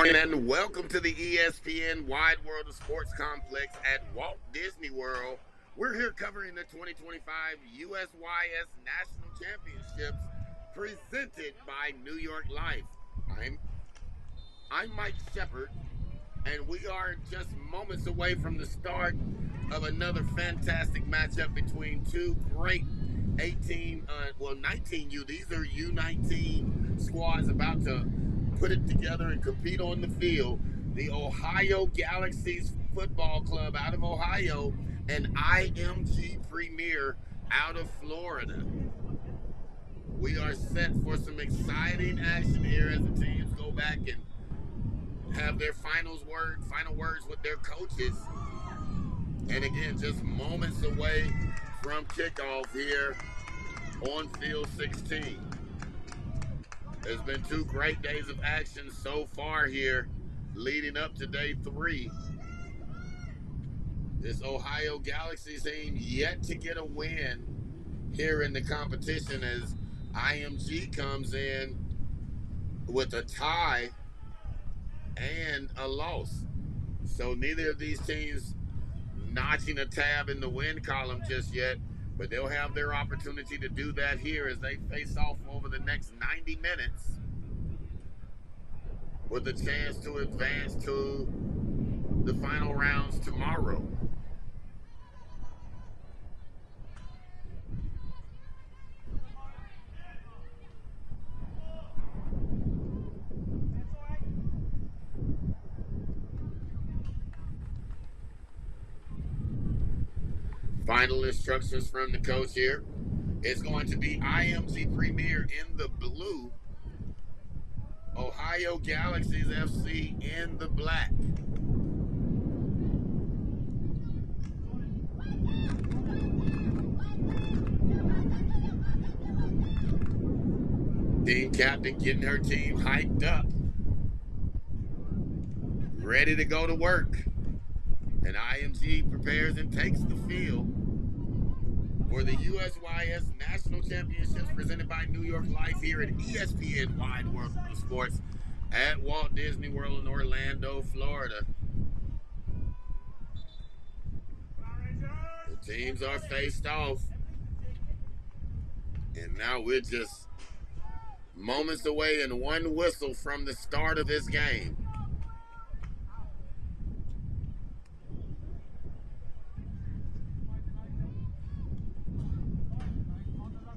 morning and welcome to the ESPN Wide World of Sports Complex at Walt Disney World. We're here covering the 2025 USYS National Championships presented by New York Life. I'm Mike Shepard, and we are just moments away from the start of another fantastic matchup between two great 19U. These are U19 squads about to put it together and compete on the field. The Ohio Galaxies Football Club out of Ohio and IMG Premier out of Florida. We are set for some exciting action here as the teams go back and have their final words with their coaches. And again, just moments away from kickoff here on field 16. There's been two great days of action so far here leading up to day 3. This Ohio Galaxies team yet to get a win here in the competition as IMG comes in with a tie and a loss. So neither of these teams notching a tab in the win column just yet, but they'll have their opportunity to do that here as they face off over the next 90 minutes with a chance to advance to the final rounds tomorrow. Final instructions from the coach here. It's going to be IMG Premier in the blue, Ohio Galaxies FC in the black. Team captain getting her team hyped up, ready to go to work. And IMG prepares and takes the field for the USYS National Championships presented by New York Life here at ESPN Wide World of Sports at Walt Disney World in Orlando, Florida. The teams are faced off. And now we're just moments away and one whistle from the start of this game.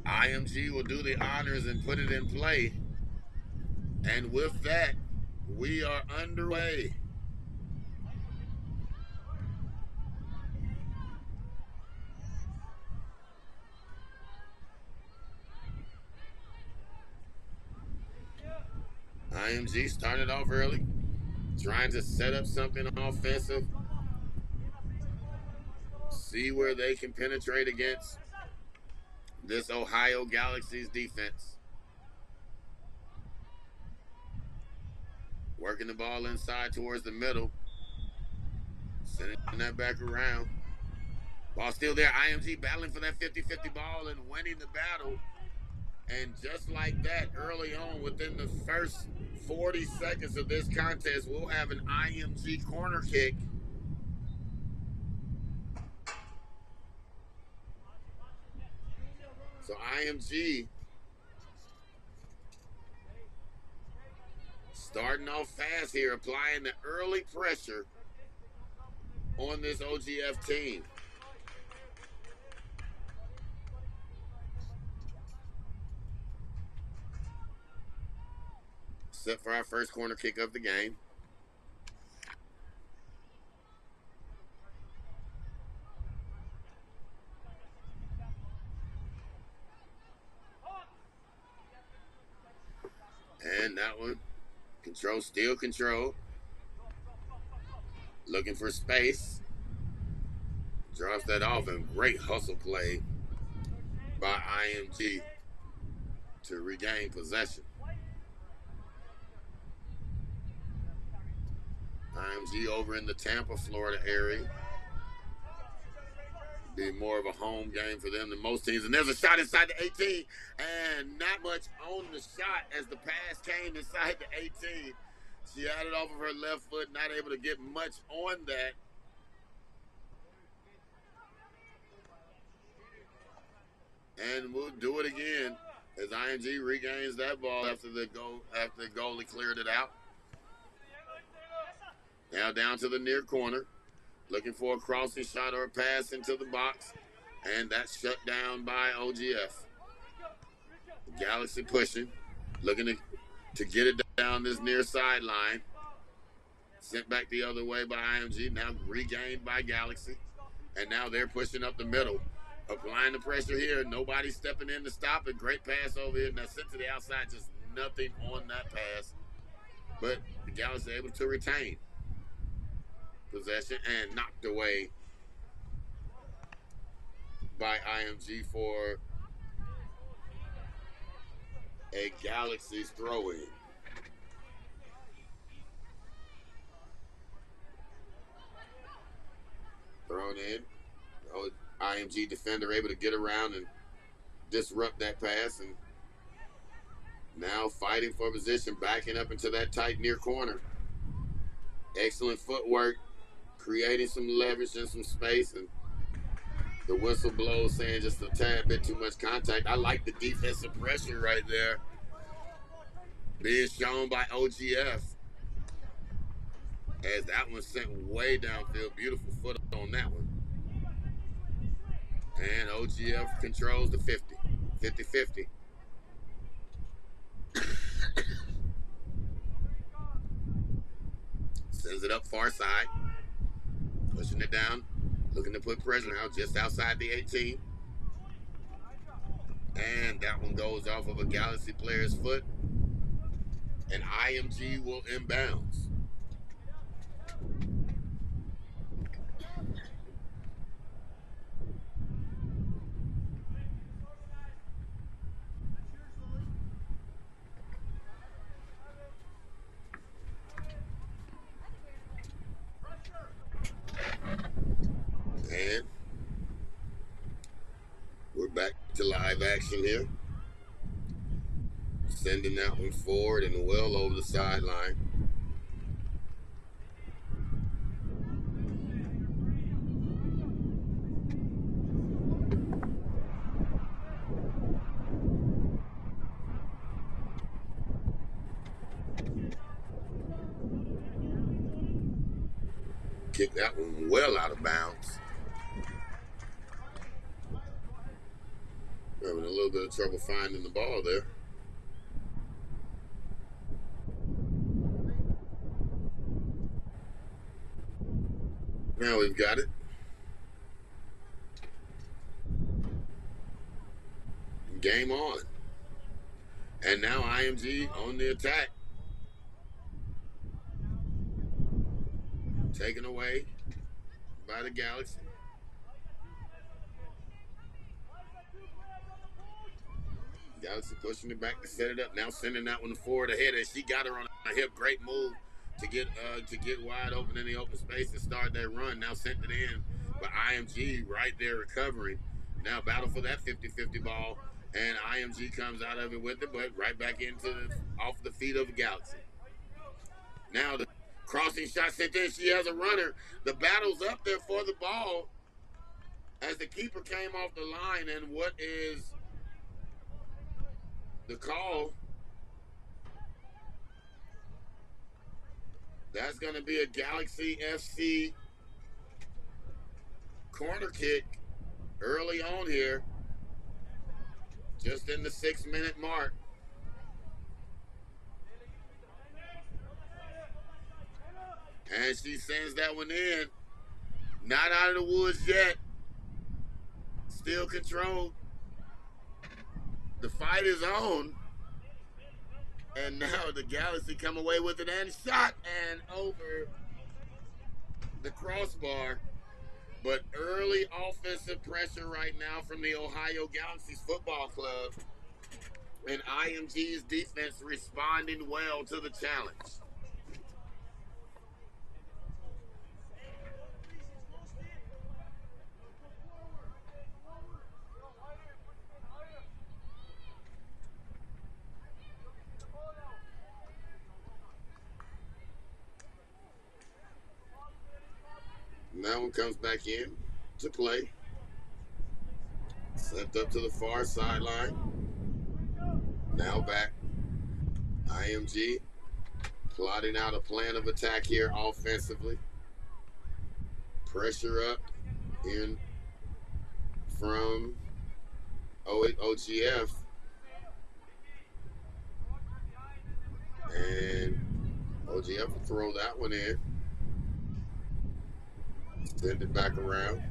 IMG will do the honors and put it in play. And with that, we are underway. IMG started off early, trying to set up something offensive, see where they can penetrate against this Ohio Galaxies defense. Working the ball inside towards the middle. Sending that back around. Ball still there. IMG battling for that 50-50 ball and winning the battle. And just like that, early on, within the first 40 seconds of this contest, we'll have an IMG corner kick. So IMG starting off fast here, applying the early pressure on this OGF team. Set for our first corner kick of the game. And that one, still control. Looking for space. Drops that off, and great hustle play by IMG to regain possession. IMG over in the Tampa, Florida area. Be more of a home game for them than most teams. And there's a shot inside the 18, and not much on the shot as the pass came inside the 18. She had it off of her left foot, not able to get much on that. And we'll do it again as IMG regains that ball after the goalie cleared it out. Now down to the near corner, looking for a crossing shot or a pass into the box, and that's shut down by OGF. The Galaxy pushing, looking to get it down this near sideline. Sent back the other way by IMG, now regained by Galaxy. And now they're pushing up the middle, applying the pressure here. Nobody stepping in to stop it. Great pass over here. Now sent to the outside, just nothing on that pass. But the Galaxy able to retain possession and knocked away by IMG for a Galaxy's throw-in. Thrown in. IMG defender able to get around and disrupt that pass, and now fighting for position, backing up into that tight near corner. Excellent footwork, creating some leverage and some space, and the whistle blows saying just a tad bit too much contact. I like the defensive pressure right there being shown by OGF, as that one sent way downfield. Beautiful foot on that one. And OGF controls the 50. 50-50. Sends it up far side. Pushing it down. Looking to put pressure now just outside the 18. And that one goes off of a Galaxy player's foot. And IMG will inbounds. And we're back to live action here. Sending that one forward and well over the sideline. Kick that one well out of bounds. Having a little bit of trouble finding the ball there. Now we've got it. Game on. And now IMG on the attack. Taken away by the Galaxy. Galaxy pushing it back to set it up. Now sending that one forward ahead as she got her on a hip. Great move to get wide open in the open space and start that run. Now sent it in, but IMG right there recovering. Now battle for that 50-50 ball, and IMG comes out of it with it, but right back off the feet of the Galaxy. Now the crossing shot sent in. She has a runner. The battle's up there for the ball as the keeper came off the line, and what is the call? That's going to be a Galaxy FC corner kick early on here, just in the 6-minute mark. And she sends that one in. Not out of the woods yet. Still controlled. The fight is on. And now the Galaxy come away with it and shot and over the crossbar. But early offensive pressure right now from the Ohio Galaxies Football Club. And IMG's defense responding well to the challenge. one comes back in to play. Sent up to the far sideline. Now back. IMG plotting out a plan of attack here offensively. Pressure up in from OGF. And OGF will throw that one in. Send it back around.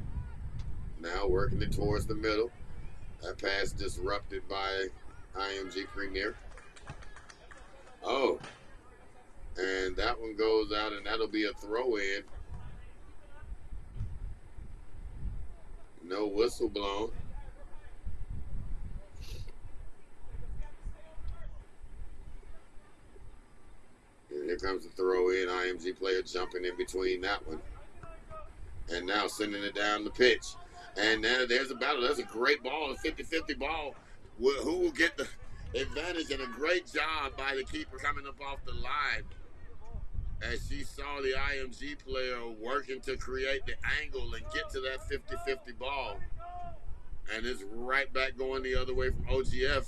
Now working it towards the middle. That pass disrupted by IMG Premier. Oh. And that one goes out, and that'll be a throw in. No whistle blown. And here comes the throw in. IMG player jumping in between that one. And now sending it down the pitch. And now there's a battle. That's a great ball, a 50-50 ball. Who will get the advantage? And a great job by the keeper coming up off the line as she saw the IMG player working to create the angle and get to that 50-50 ball. And it's right back going the other way from OGF.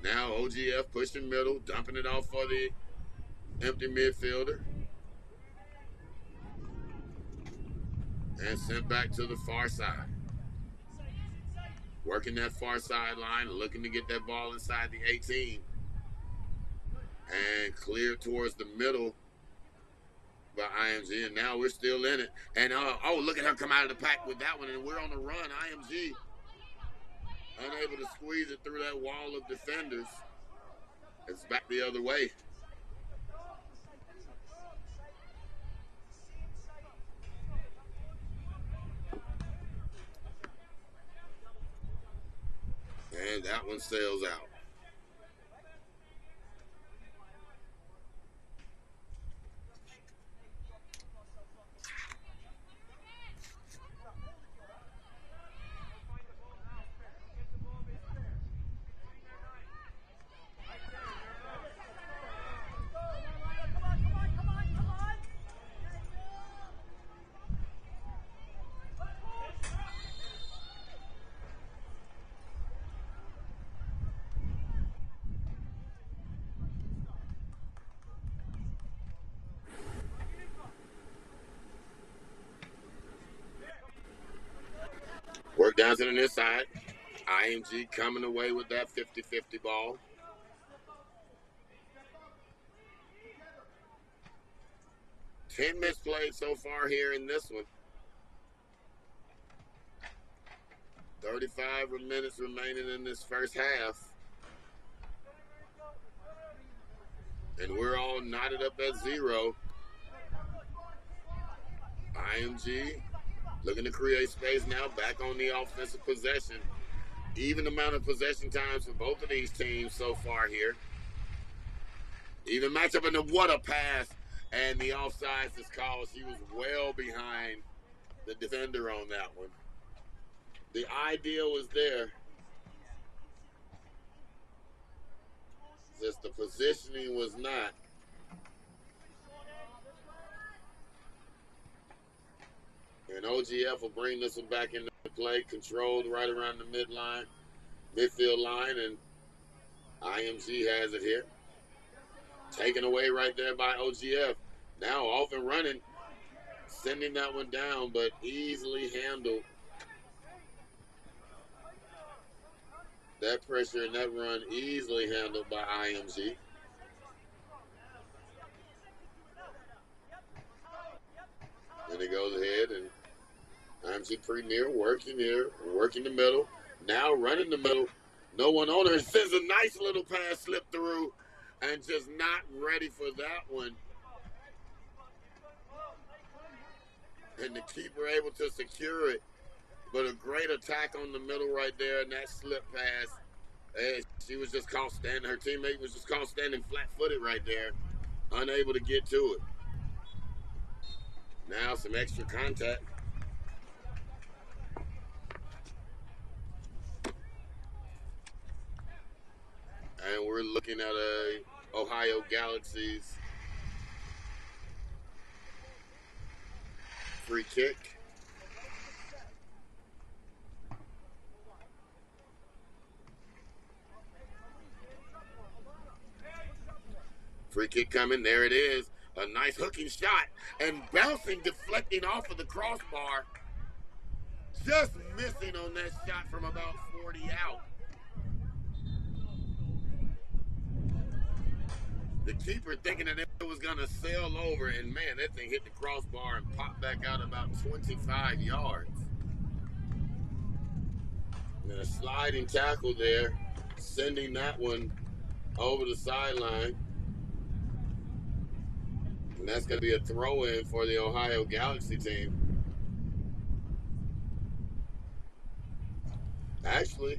Now OGF pushing middle, dumping it off for the empty midfielder. And sent back to the far side. Working that far sideline, looking to get that ball inside the 18. And cleared towards the middle by IMG. And now we're still in it. And oh, look at her come out of the pack with that one. And we're on the run. IMG unable to squeeze it through that wall of defenders. It's back the other way. And that one sails out. Work down to the near side. IMG coming away with that 50-50 ball. Ten minutes played so far here in this one. 35 minutes remaining in this first half. And we're all knotted up at 0. IMG looking to create space now, back on the offensive possession. Even amount of possession times for both of these teams so far here. Even matchup, and what a pass. And the offsides is called. She was well behind the defender on that one. The idea was there. Just the positioning was not. And OGF will bring this one back into play, controlled right around the midfield line, and IMG has it here. Taken away right there by OGF. Now off and running, sending that one down, but easily handled. That pressure and that run easily handled by IMG. And it goes ahead, and IMG Premier working here, working the middle. Now running the middle. No one on her. It sends a nice little pass slip through, and just not ready for that one. And the keeper able to secure it. But a great attack on the middle right there, and that slip pass. And she was just caught standing. Her teammate was just caught standing flat-footed right there, unable to get to it. Now some extra contact. And we're looking at a Ohio Galaxies free kick. Free kick coming. There it is. A nice hooking shot and bouncing, deflecting off of the crossbar. Just missing on that shot from about 40 out. The keeper thinking that it was going to sail over, and man, that thing hit the crossbar and popped back out about 25 yards. And a sliding tackle there, sending that one over the sideline. And that's going to be a throw-in for the Ohio Galaxy team. Actually,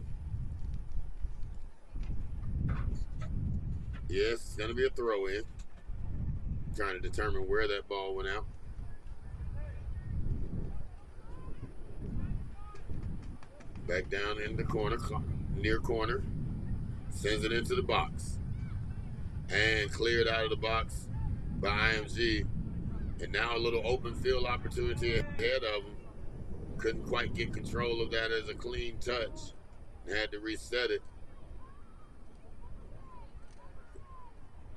yes, it's going to be a throw-in. Trying to determine where that ball went out. Back down in the corner, near corner. Sends it into the box. And cleared out of the box by IMG. And now a little open field opportunity ahead of him. Couldn't quite get control of that as a clean touch. Had to reset it.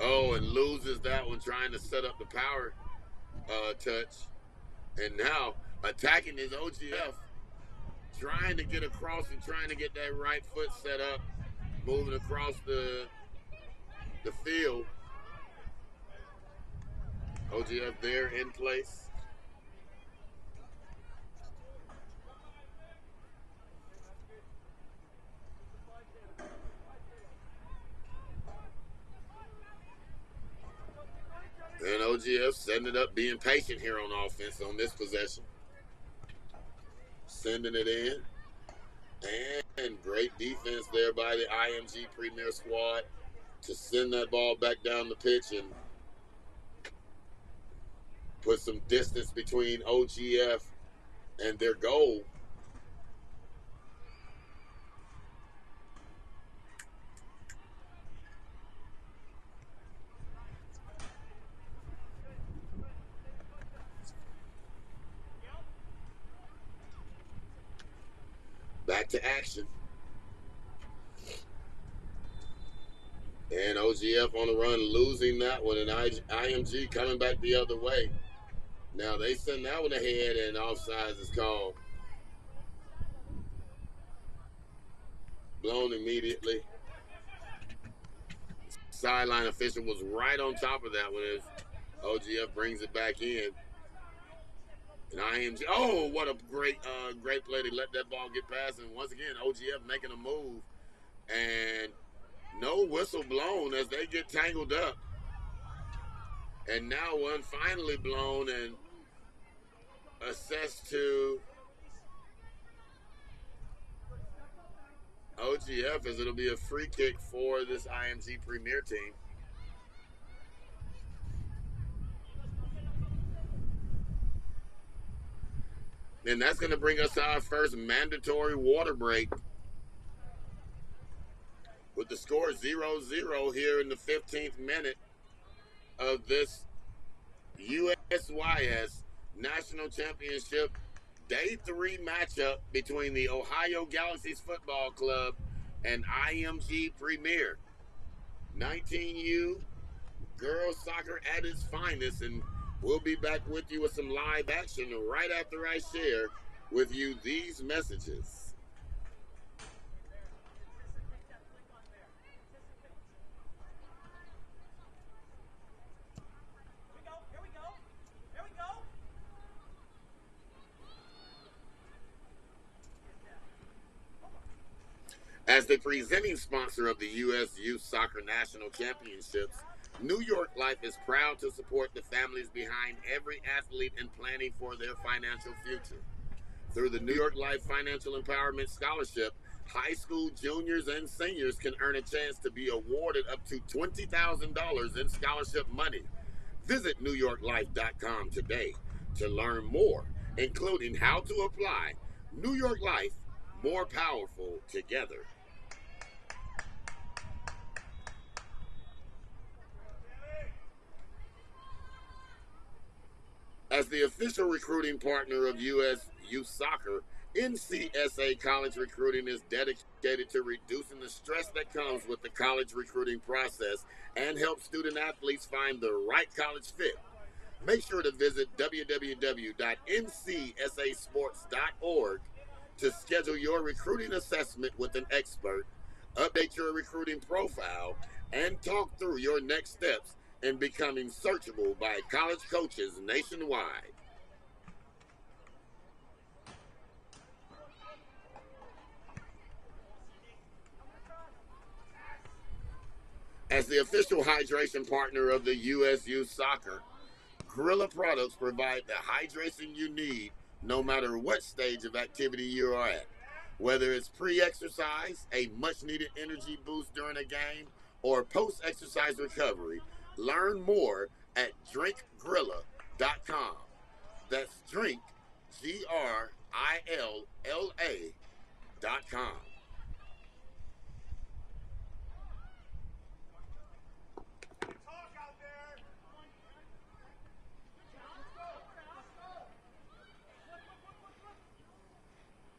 Oh, and loses that one trying to set up the power touch. And now attacking his OGF. Trying to get across and trying to get that right foot set up. Moving across the field. OGF there in place. And OGF setting it up, being patient here on offense on this possession. Sending it in. And great defense there by the IMG Premier squad to send that ball back down the pitch and put some distance between OGF and their goal. Back to action. And OGF on the run, losing that one, and IMG coming back the other way. Now they send that one ahead, and offsides is called. Blown immediately. Sideline official was right on top of that one as OGF brings it back in. And IMG, oh, what a great play to let that ball get past. And once again, OGF making a move. And no whistle blown as they get tangled up. And now one finally blown and assessed to OGF as it'll be a free kick for this IMG Premier team. And that's going to bring us to our first mandatory water break. With the score 0-0 here in the 15th minute of this USYS National Championship Day 3 matchup between the Ohio Galaxies Football Club and IMG Premier. 19U girls soccer at its finest, and we'll be back with you with some live action right after I share with you these messages. As the presenting sponsor of the U.S. Youth Soccer National Championships, New York Life is proud to support the families behind every athlete in planning for their financial future. Through the New York Life Financial Empowerment Scholarship, high school juniors and seniors can earn a chance to be awarded up to $20,000 in scholarship money. Visit NewYorkLife.com today to learn more, including how to apply. New York Life, more powerful together. As the official recruiting partner of U.S. Youth Soccer, NCSA College Recruiting is dedicated to reducing the stress that comes with the college recruiting process and help student athletes find the right college fit. Make sure to visit www.ncsasports.org to schedule your recruiting assessment with an expert, update your recruiting profile, and talk through your next steps in becoming searchable by college coaches nationwide. As the official hydration partner of the U.S. Youth Soccer, Gorilla products provide the hydration you need no matter what stage of activity you are at. Whether it's pre-exercise, a much-needed energy boost during a game, or post-exercise recovery, learn more at drinkgrilla.com. That's drink, GRILLA.com.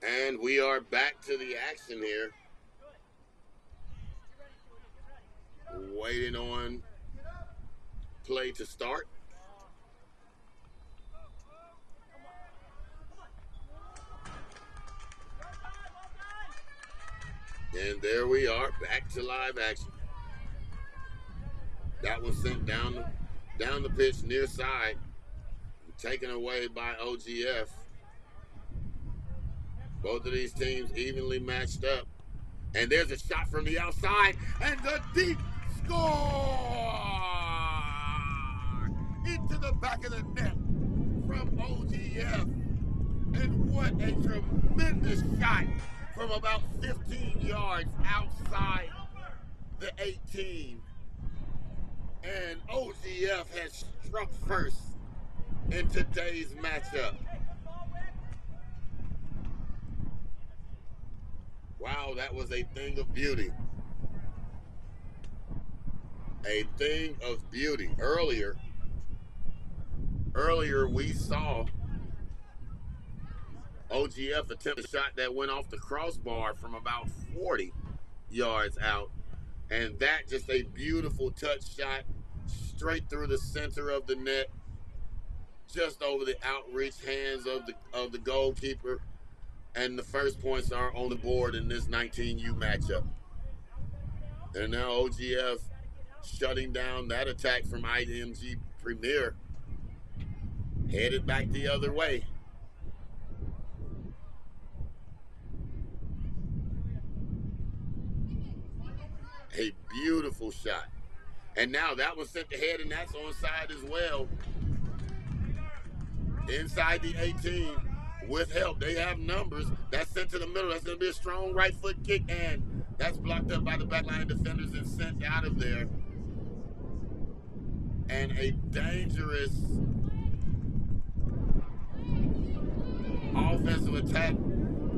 And we are back to the action here. Waiting on play to start. And there we are, back to live action. That was sent down the pitch near side, taken away by OGF. Both of these teams evenly matched up. And there's a shot from the outside, and the deep score into the back of the net from OGF. And what a tremendous shot from about 15 yards outside the 18. And OGF has struck first in today's matchup. Wow, that was a thing of beauty. A thing of beauty. Earlier we saw OGF attempt a shot that went off the crossbar from about 40 yards out. And that just a beautiful touch shot straight through the center of the net, just over the outreach hands of the goalkeeper. And the first points are on the board in this 19U matchup. And now OGF shutting down that attack from IMG Premier, headed back the other way. A beautiful shot. And now that was sent ahead, and that's onside as well. Inside the 18 with help. They have numbers. That's sent to the middle. That's going to be a strong right foot kick, and that's blocked up by the backline defenders and sent out of there. And a dangerous offensive attack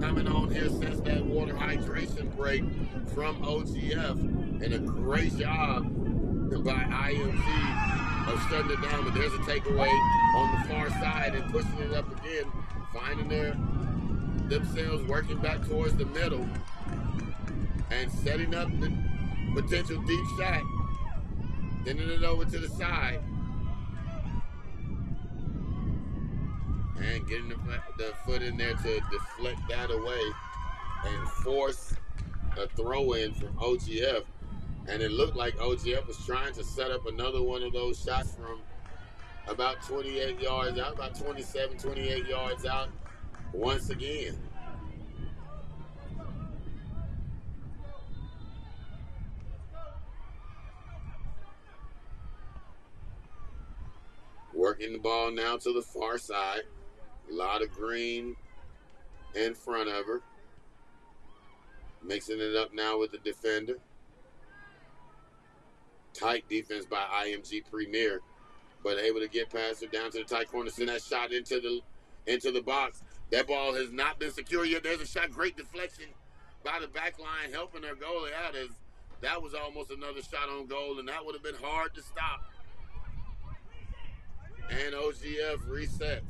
coming on here since that water hydration break from OGF. And a great job by IMG of shutting it down. But there's a takeaway on the far side and pushing it up again, finding themselves working back towards the middle and setting up the potential deep shot, sending it over to the side, and getting the foot in there to deflect that away and force a throw in from OGF. And it looked like OGF was trying to set up another one of those shots from about 28 yards out, about 27, 28 yards out once again. Working the ball now to the far side. A lot of green in front of her. Mixing it up now with the defender. Tight defense by IMG Premier, but able to get past her down to the tight corner, send that shot into the box. That ball has not been secure yet. There's a shot, great deflection by the back line, helping her goalie out, as that was almost another shot on goal, and that would have been hard to stop. And OGF resets.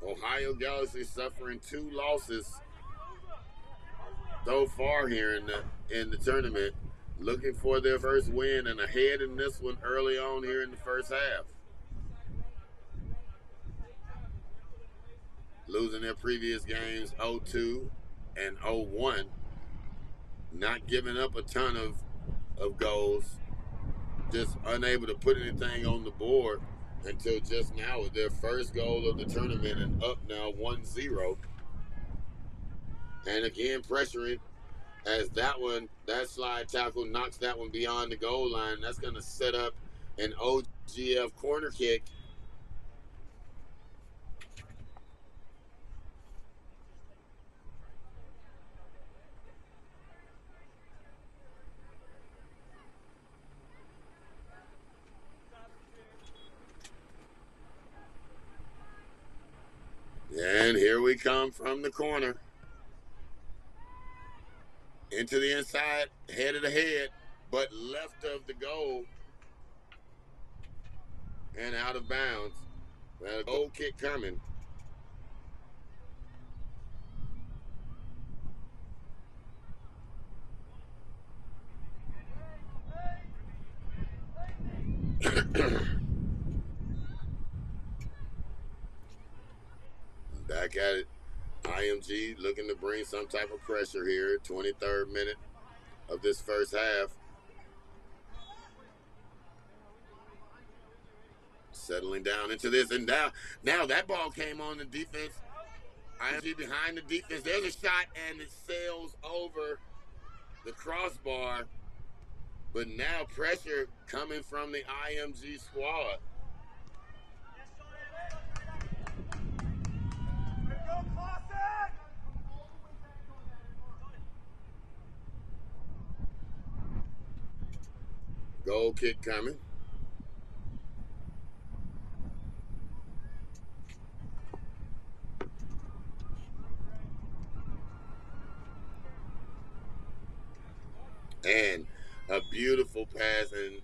Ohio Galaxies suffering 2 losses so far here in the tournament, looking for their first win and ahead in this one early on here in the first half. Losing their previous games 0-2 and 0-1, not giving up a ton of goals, just unable to put anything on the board until just now with their first goal of the tournament and up now 1-0. And again, pressuring as that slide tackle knocks that one beyond the goal line. That's going to set up an OGF corner kick. And here we come from the corner. Into the inside, headed ahead, but left of the goal and out of bounds. A goal kick coming. Back at it. IMG looking to bring some type of pressure here. 23rd minute of this first half. Settling down into this, and now that ball came on the defense. IMG behind the defense. There's a shot, and it sails over the crossbar. But now pressure coming from the IMG squad. Goal kick coming. And a beautiful pass, and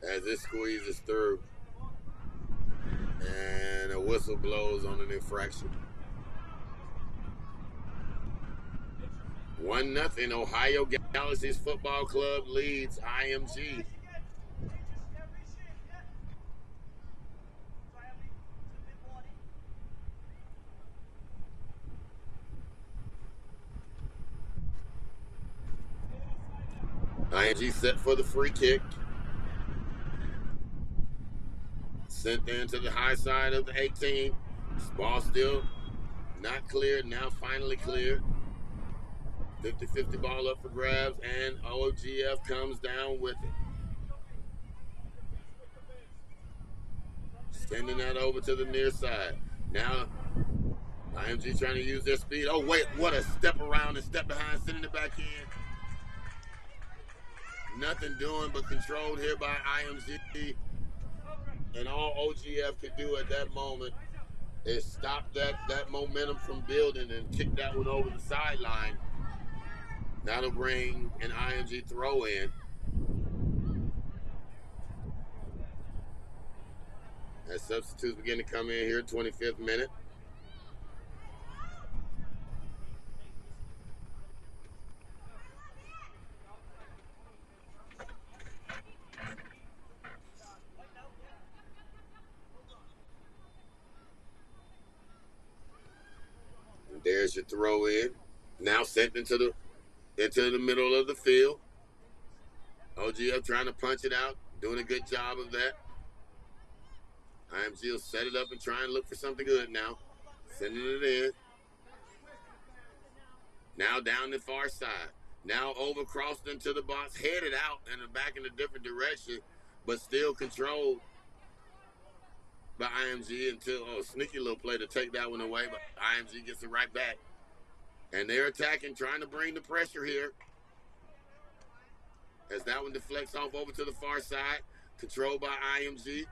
as it squeezes through, and a whistle blows on an infraction. 1-0, Ohio Galaxies Football Club leads IMG. IMG set for the free kick. Sent into the high side of the 18. Ball still not cleared, now finally cleared. 50-50 ball up for grabs, and OGF comes down with it. Sending that over to the near side. Now, IMG trying to use their speed. Oh, wait, what a step around and step behind, sending it back in. Nothing doing but controlled here by IMG. And all OGF could do at that moment is stop that momentum from building and kick that one over the sideline. That'll bring an IMG throw in. As substitutes begin to come in here, 25th minute. And there's your throw in. Now sent into the middle of the field. OGF trying to punch it out, doing a good job of that. IMG will set it up and try and look for something good now. Sending it in. Now down the far side. Now over crossed into the box, headed out and back in a different direction, but still controlled by IMG until, sneaky little play to take that one away, but IMG gets it right back. And they're attacking, trying to bring the pressure here. As that one deflects off over to the far side, controlled by IMG.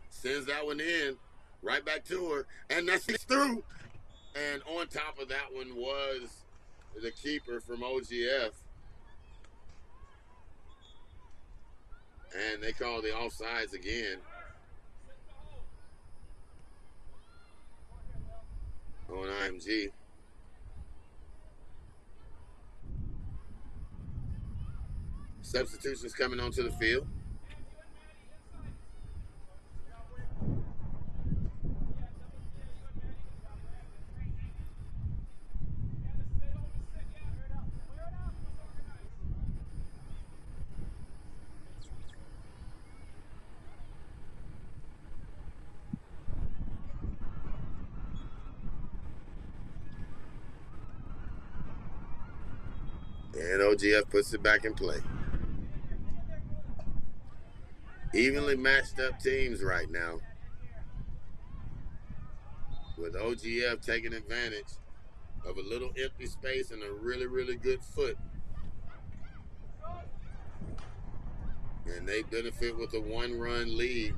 Sends that one in, right back to her, and that's through. And on top of that one was the keeper from OGF. And they call the offsides again on IMG. Substitutions coming onto the field. And OGF puts it back in play. Evenly matched up teams right now, with OGF taking advantage of a little empty space and a really, really good foot. And they benefit with a 1-run lead.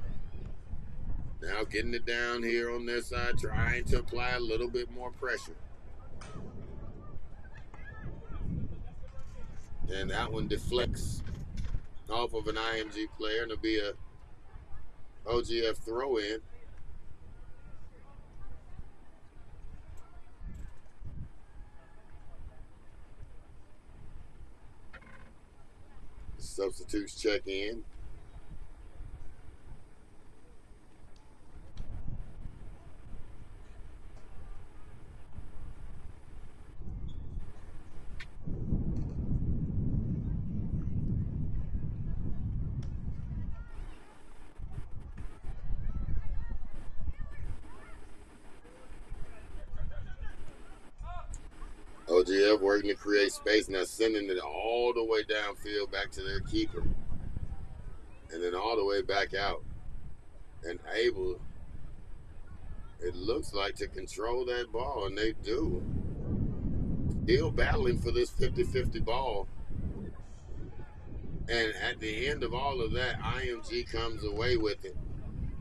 Now getting it down here on their side, trying to apply a little bit more pressure. And that one deflects off of an IMG player, and it'll be a OGF throw-in. Substitutes check in. OGF working to create space, now sending it all the way downfield back to their keeper. And then all the way back out. And able, it looks like, to control that ball, and they do. Still battling for this 50-50 ball. And at the end of all of that, IMG comes away with it.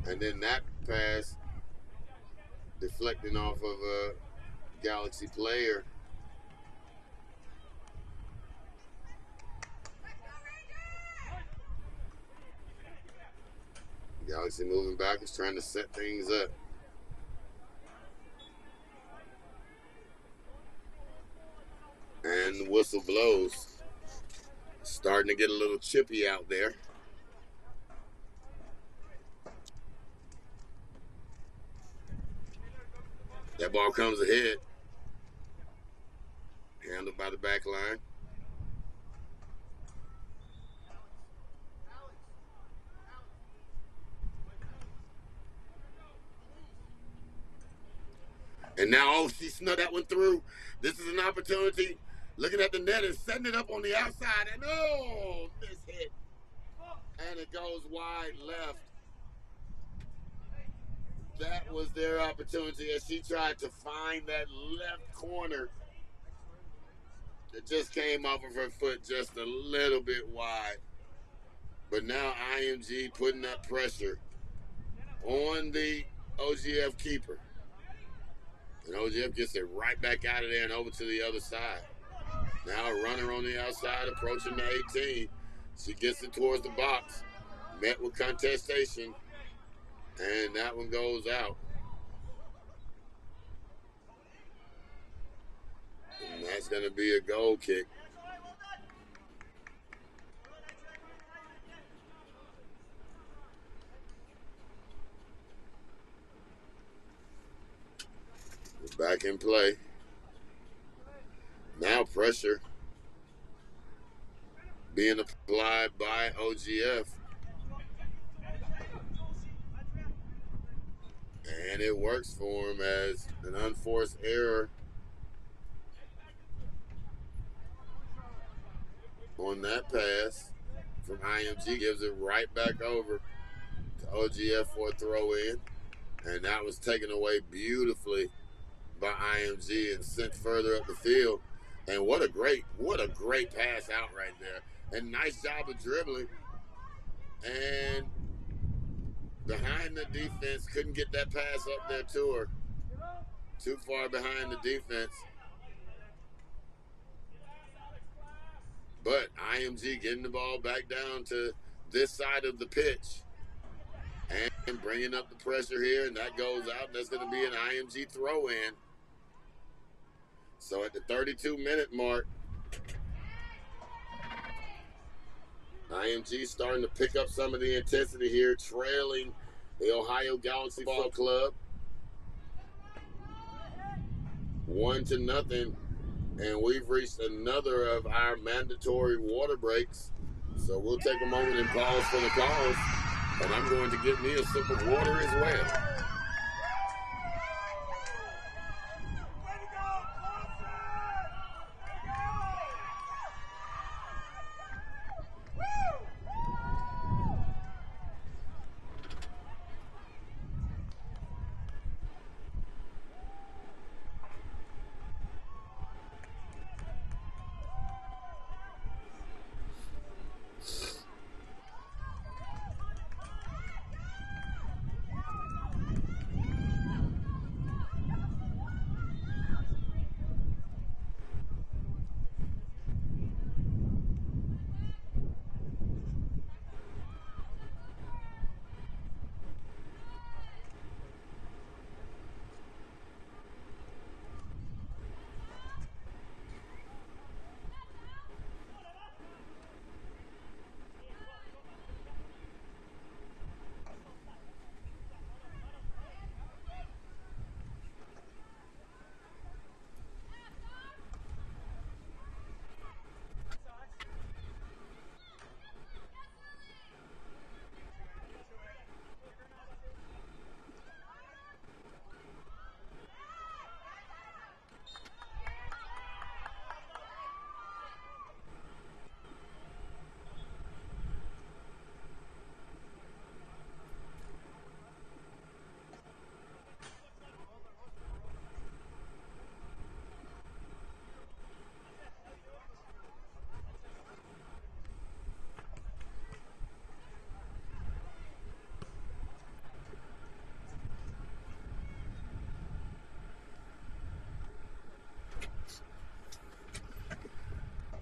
And then that pass deflecting off of a Galaxy player. Galaxy moving back is trying to set things up. And the whistle blows. Starting to get a little chippy out there. That ball comes ahead. Handled by the back line. And now, oh, she snuck that one through. This is an opportunity. Looking at the net and setting it up on the outside. And oh, this hit. And it goes wide left. That was their opportunity as she tried to find that left corner. It just came off of her foot just a little bit wide. But now IMG putting that pressure on the OGF keeper. And OGF gets it right back out of there and over to the other side. Now a runner on the outside approaching the 18. She gets it towards the box. Met with contestation. And that one goes out. And that's going to be a goal kick. We're back in play. Now pressure being applied by OGF. And it works for him as an unforced error on that pass from IMG gives it right back over to OGF for a throw in. And that was taken away beautifully by IMG and sent further up the field. And what a great pass out right there. And nice job of dribbling. And behind the defense, couldn't get that pass up there to her. Too far behind the defense. But IMG getting the ball back down to this side of the pitch and bringing up the pressure here, and that goes out. That's going to be an IMG throw in. So at the 32-minute mark, IMG starting to pick up some of the intensity here, trailing the Ohio Galaxy Ball Club 1-0, and we've reached another of our mandatory water breaks. So we'll take a moment and pause for the calls, and I'm going to get me a sip of water as well.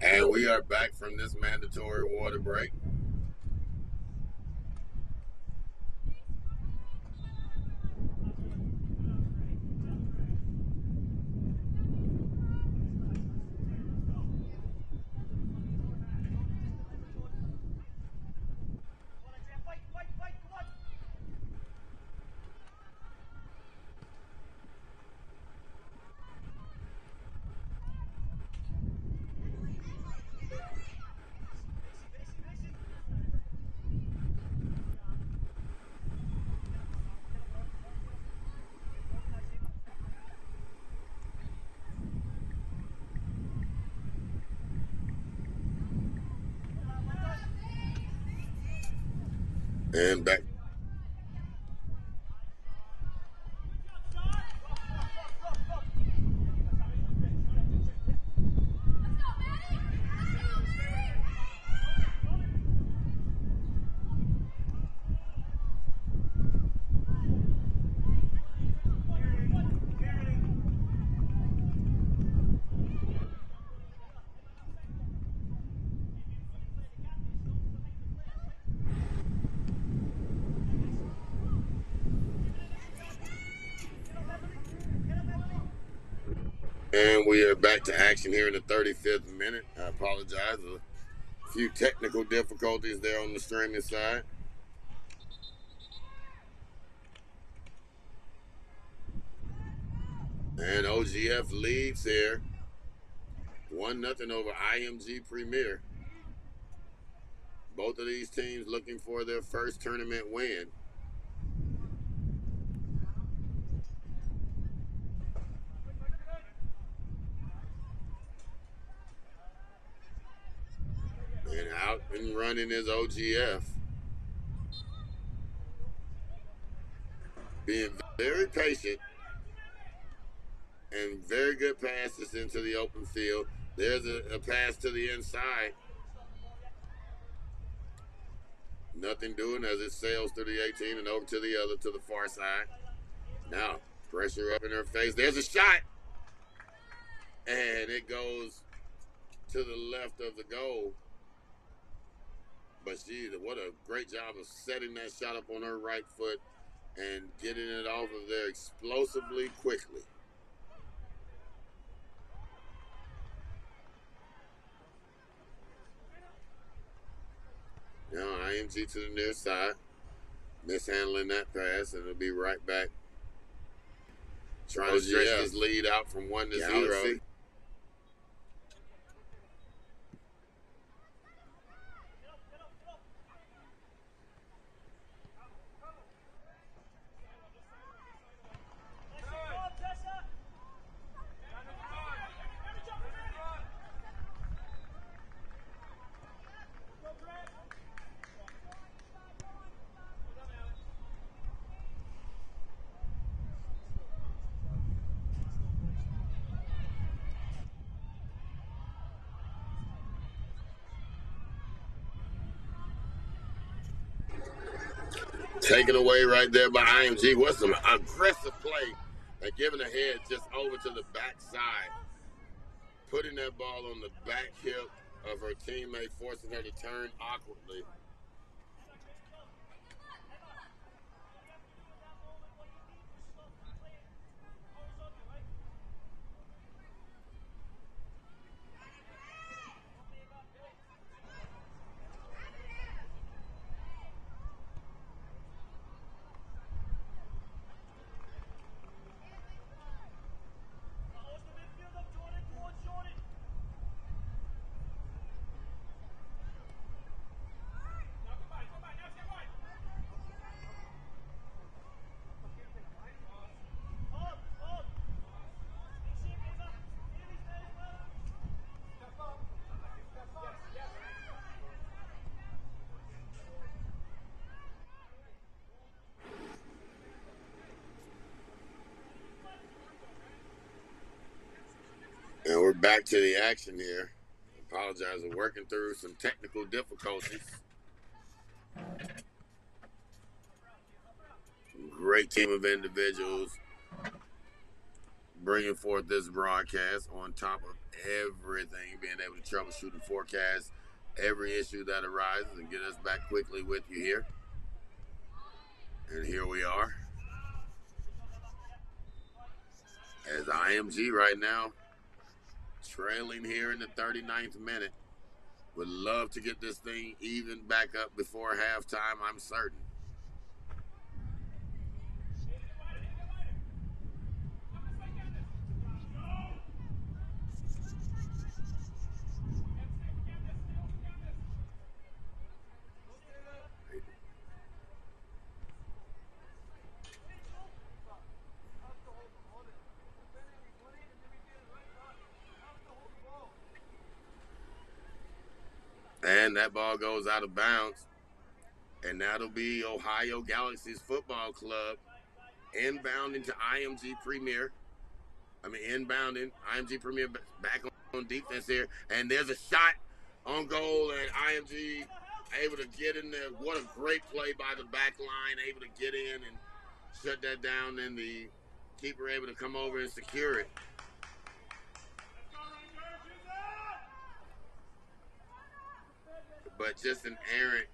And we are back from this mandatory water break. And back. And we are back to action here in the 35th minute. I apologize. A few technical difficulties there on the streaming side. And OGF leads here 1-0 over IMG Premier. Both of these teams looking for their first tournament win. And out and running is OGF. Being very patient and very good passes into the open field. There's a pass to the inside. Nothing doing as it sails through the 18 and over to the other, to the far side. Now, Pressure up in her face. There's a shot. And it goes to the left of the goal. But what a great job of setting that shot up on her right foot and getting it off of there explosively quickly. Now IMG to the near side. Mishandling that pass, and it'll be right back. Trying to stretch this lead out from 1 to 0. Taken away right there by IMG. What's some aggressive play and giving a head just over to the backside. Putting that ball on the back hip of her teammate, forcing her to turn awkwardly. And we're back to the action here. Apologize, we're working through some technical difficulties. Great team of individuals bringing forth this broadcast on top of everything, being able to troubleshoot and forecast every issue that arises and get us back quickly with you here. And here we are. As IMG right now trailing here in the 39th minute. Would love to get this thing even back up before halftime, I'm certain. And that ball goes out of bounds. And that'll be Ohio Galaxies Football Club inbounding to IMG Premier. Inbounding. IMG Premier back on defense here. And there's a shot on goal, and IMG able to get in there. What a great play by the back line, able to get in and shut that down, and the keeper able to come over and secure it. But just an errant,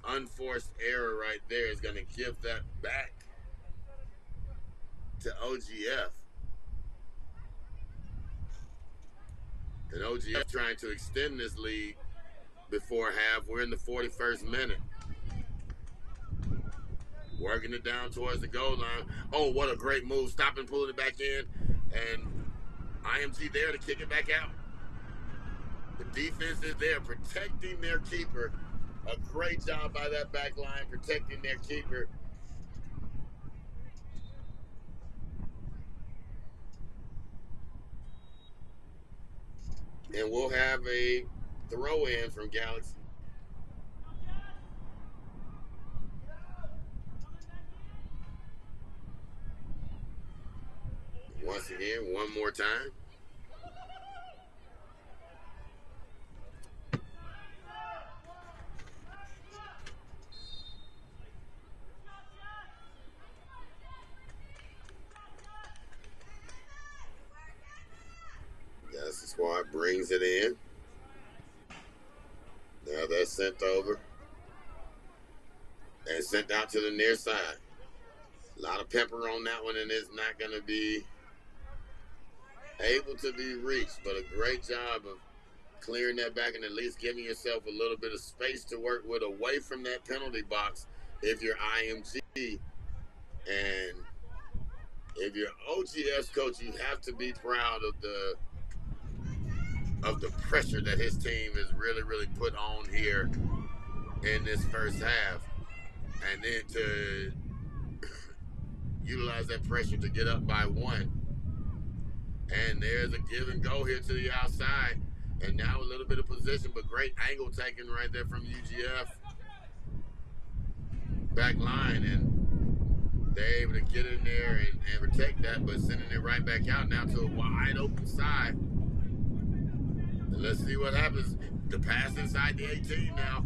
unforced error right there is going to give that back to OGF. And OGF trying to extend this lead before half. We're in the 41st minute. Working it down towards the goal line. Oh, what a great move. Stopping, pulling it back in. And IMG there to kick it back out. The defense is there protecting their keeper. A great job by that back line protecting their keeper. And we'll have a throw in from Galaxy. Once again, one more time. Smart brings it in. Now that's sent over and sent out to the near side. A lot of pepper on that one, and it's not going to be able to be reached, but a great job of clearing that back and at least giving yourself a little bit of space to work with away from that penalty box if you're IMG. And if you're OGS coach, you have to be proud of the pressure that his team has really put on here in this first half. And then to utilize that pressure to get up by one. And there's a give and go here to the outside. And now a little bit of position, but great angle taken right there from UGF. Back line, and they're able to get in there and protect that, but sending it right back out now to a wide open side. And let's see what happens. The pass inside the 18 now.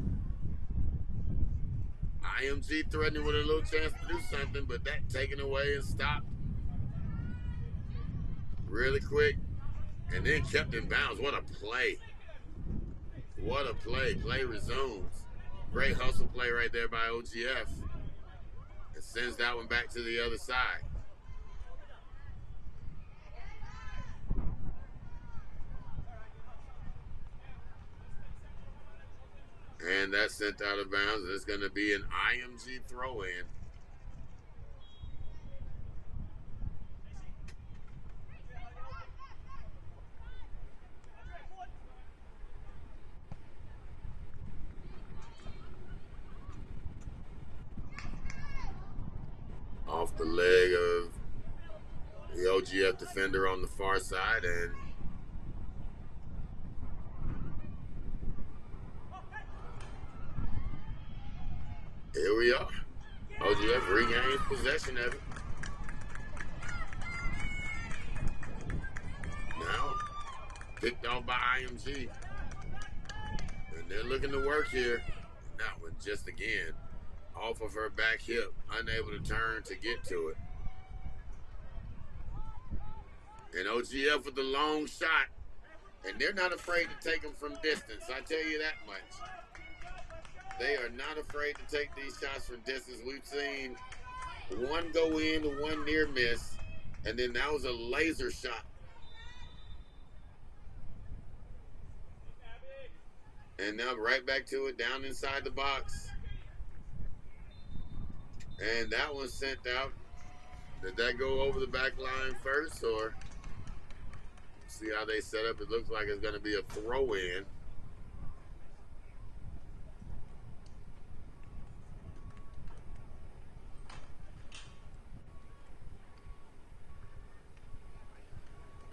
IMG threatening with a little chance to do something, but that taken away and stopped really quick. And then kept in bounds. What a play. What a play. Play resumes. Great hustle play right there by OGF. And sends that one back to the other side. And that's sent out of bounds. It's going to be an IMG throw-in. Off the leg of the OGF defender on the far side, and here we are. OGF regains possession of it. Now, picked off by IMG. And they're looking to work here. That one just again off of her back hip, unable to turn to get to it. And OGF with the long shot. And they're not afraid to take them from distance. I tell you that much. They are not afraid to take these shots from distance. We've seen one go in, one near miss, and then that was a laser shot. And now right back to it, down inside the box. And that one sent out. Did that go over the back line first, or see how they set up? It looks like it's going to be a throw-in.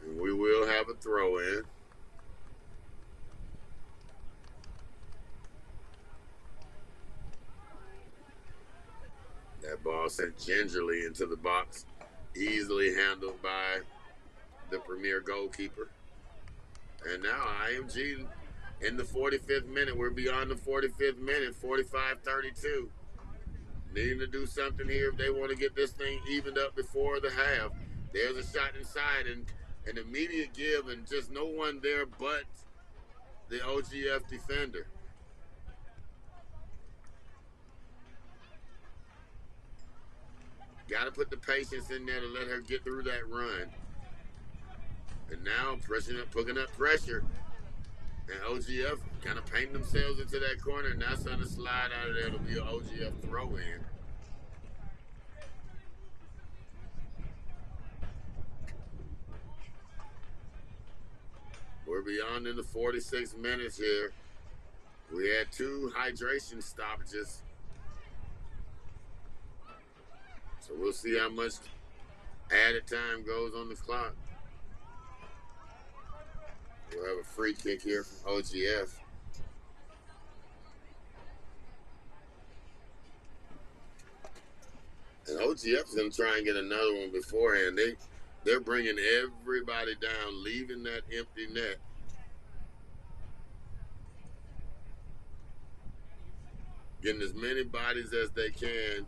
And we will have a throw-in. That ball sent gingerly into the box, easily handled by the premier goalkeeper. And now IMG in the 45th minute. We're beyond the 45th minute, 45-32. Needing to do something here if they want to get this thing evened up before the half. There's a shot inside and an immediate give, and just no one there but the OGF defender. Got to put the patience in there to let her get through that run. And now pressing up, picking up pressure. And OGF kind of painting themselves into that corner, and that's going to slide out of there. It'll be an OGF throw-in. We're beyond in the 46 minutes here. We had 2 hydration stoppages. So we'll see how much added time goes on the clock. We'll have a free kick here from OGF. And OGF is going to try and get another one beforehand. They're bringing everybody down, leaving that empty net. Getting as many bodies as they can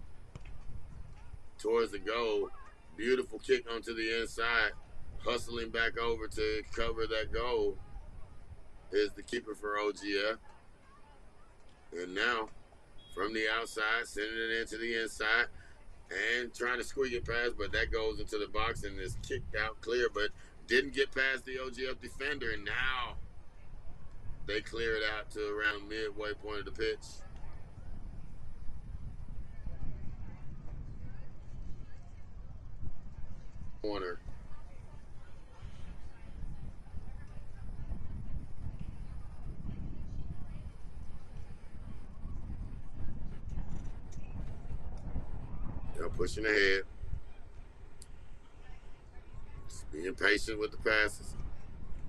towards the goal. Beautiful kick onto the inside. Hustling back over to cover that goal. is the keeper for OGF. And now, from the outside, sending it into the inside and trying to squeak it past, but that goes into the box and is kicked out clear, but didn't get past the OGF defender. And now they clear it out to around midway point of the pitch. Corner. They're pushing ahead. Just being patient with the passes.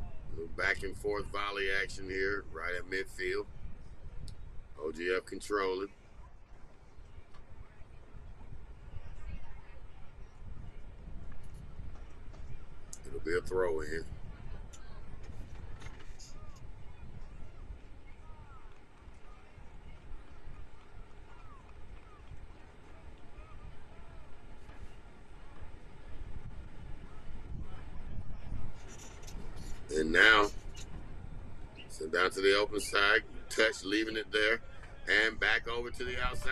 A little back and forth volley action here, right at midfield. OGF controlling. It'll be a throw in. And now, send down to the open side, touch, leaving it there, and back over to the outside.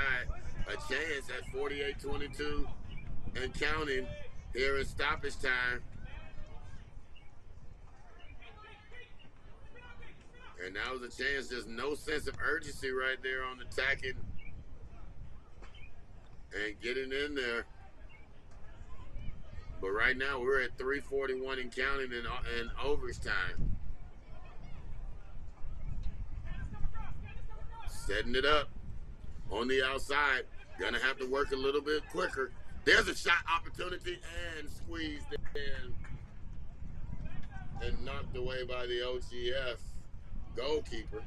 A chance at 48-22 and counting here in stoppage time. And that was a chance, just no sense of urgency right there on attacking and getting in there. But right now we're at 3:41 and counting in overtime. Setting it up on the outside. Gonna have to work a little bit quicker. There's a shot opportunity and squeezed in and knocked away by the OGF goalkeeper.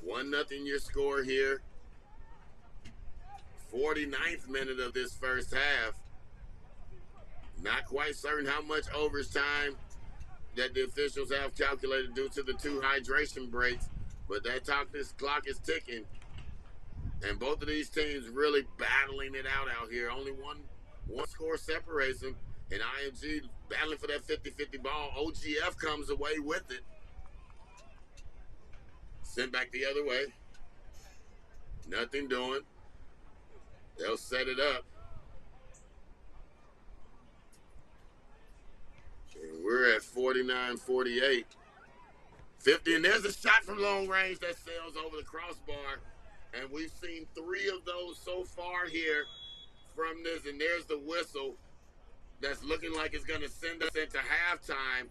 One nothing your score here. 49th minute of this first half. Not quite certain how much overtime that the officials have calculated due to the 2 hydration breaks, but that clock is ticking. And both of these teams really battling it out here. Only one score separates them. And IMG battling for that 50-50 ball. OGF comes away with it. Sent back the other way. Nothing doing. They'll set it up. And we're at 49-48. 50, and there's a shot from long range that sails over the crossbar. And we've seen 3 of those so far here from this. And there's the whistle that's looking like it's going to send us into halftime.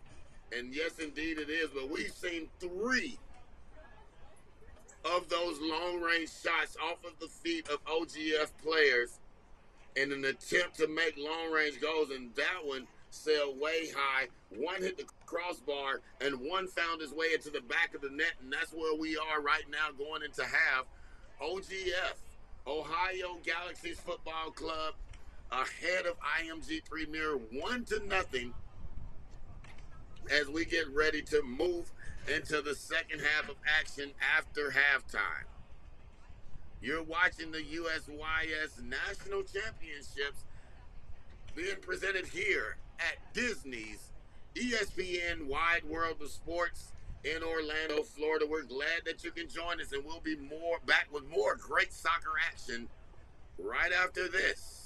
And yes, indeed it is. But we've seen 3 of those long-range shots off of the feet of OGF players in an attempt to make long-range goals, and that one sailed way high. One hit the crossbar, and one found his way into the back of the net, and that's where we are right now going into half. OGF, Ohio Galaxies Football Club, ahead of IMG Premier 1-0 as we get ready to move into the second half of action after halftime. You're watching the USYS National Championships being presented here at Disney's ESPN Wide World of Sports in Orlando, Florida. We're glad that you can join us, and we'll be back with more great soccer action right after this.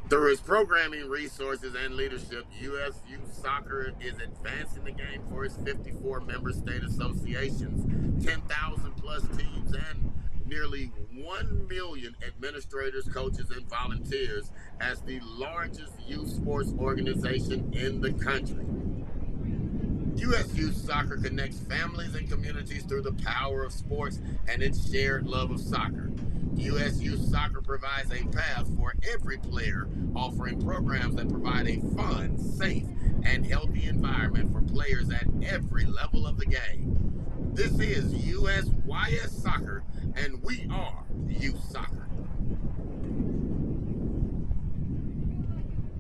Through its programming, resources, and leadership, U.S. Youth Soccer is advancing the game for its 54 member state associations, 10,000 plus teams, and nearly 1 million administrators, coaches, and volunteers as the largest youth sports organization in the country. U.S. Youth Soccer connects families and communities through the power of sports and its shared love of soccer. US Youth Soccer provides a path for every player, offering programs that provide a fun, safe, and healthy environment for players at every level of the game. This is USYS Soccer, and we are Youth Soccer.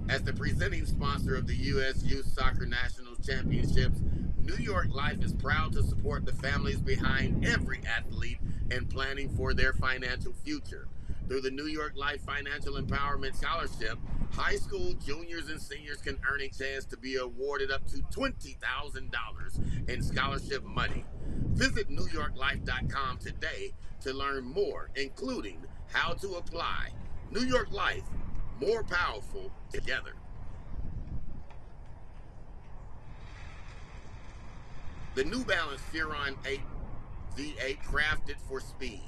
As the presenting sponsor of the U.S. Youth Soccer National Championships, New York Life is proud to support the families behind every athlete in planning for their financial future. Through the New York Life Financial Empowerment Scholarship, high school juniors and seniors can earn a chance to be awarded up to $20,000 in scholarship money. Visit NewYorkLife.com today to learn more, including how to apply. New York Life, more powerful together. The New Balance Furon 8 V8, crafted for speed,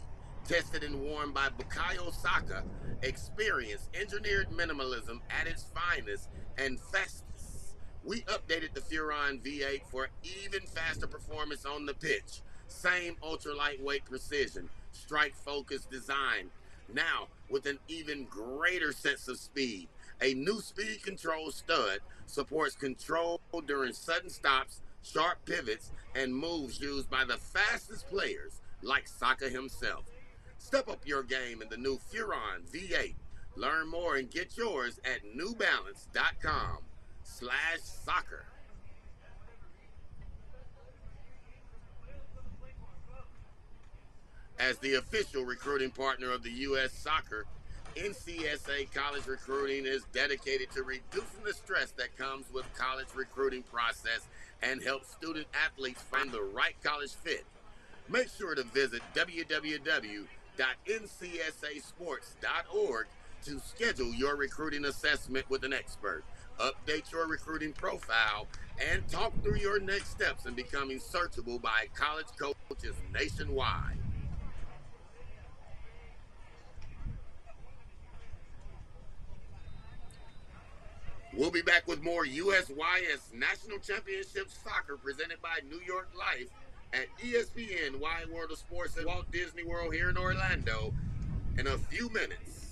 tested and worn by Bukayo Saka, experienced engineered minimalism at its finest and fastest. We updated the Furon V8 for even faster performance on the pitch. Same ultra lightweight precision, strike focused design, now with an even greater sense of speed. A new speed control stud supports control during sudden stops, sharp pivots, and moves used by the fastest players like Saka himself. Step up your game in the new Furon V8. Learn more and get yours at newbalance.com/soccer. As the official recruiting partner of the U.S. Soccer, NCSA College Recruiting is dedicated to reducing the stress that comes with college recruiting process and help student athletes find the right college fit. Make sure to visit www.ncsasports.org to schedule your recruiting assessment with an expert, update your recruiting profile, and talk through your next steps in becoming searchable by college coaches nationwide. We'll be back with more USYS National Championship Soccer presented by New York Life at ESPN Wide World of Sports at Walt Disney World here in Orlando in a few minutes.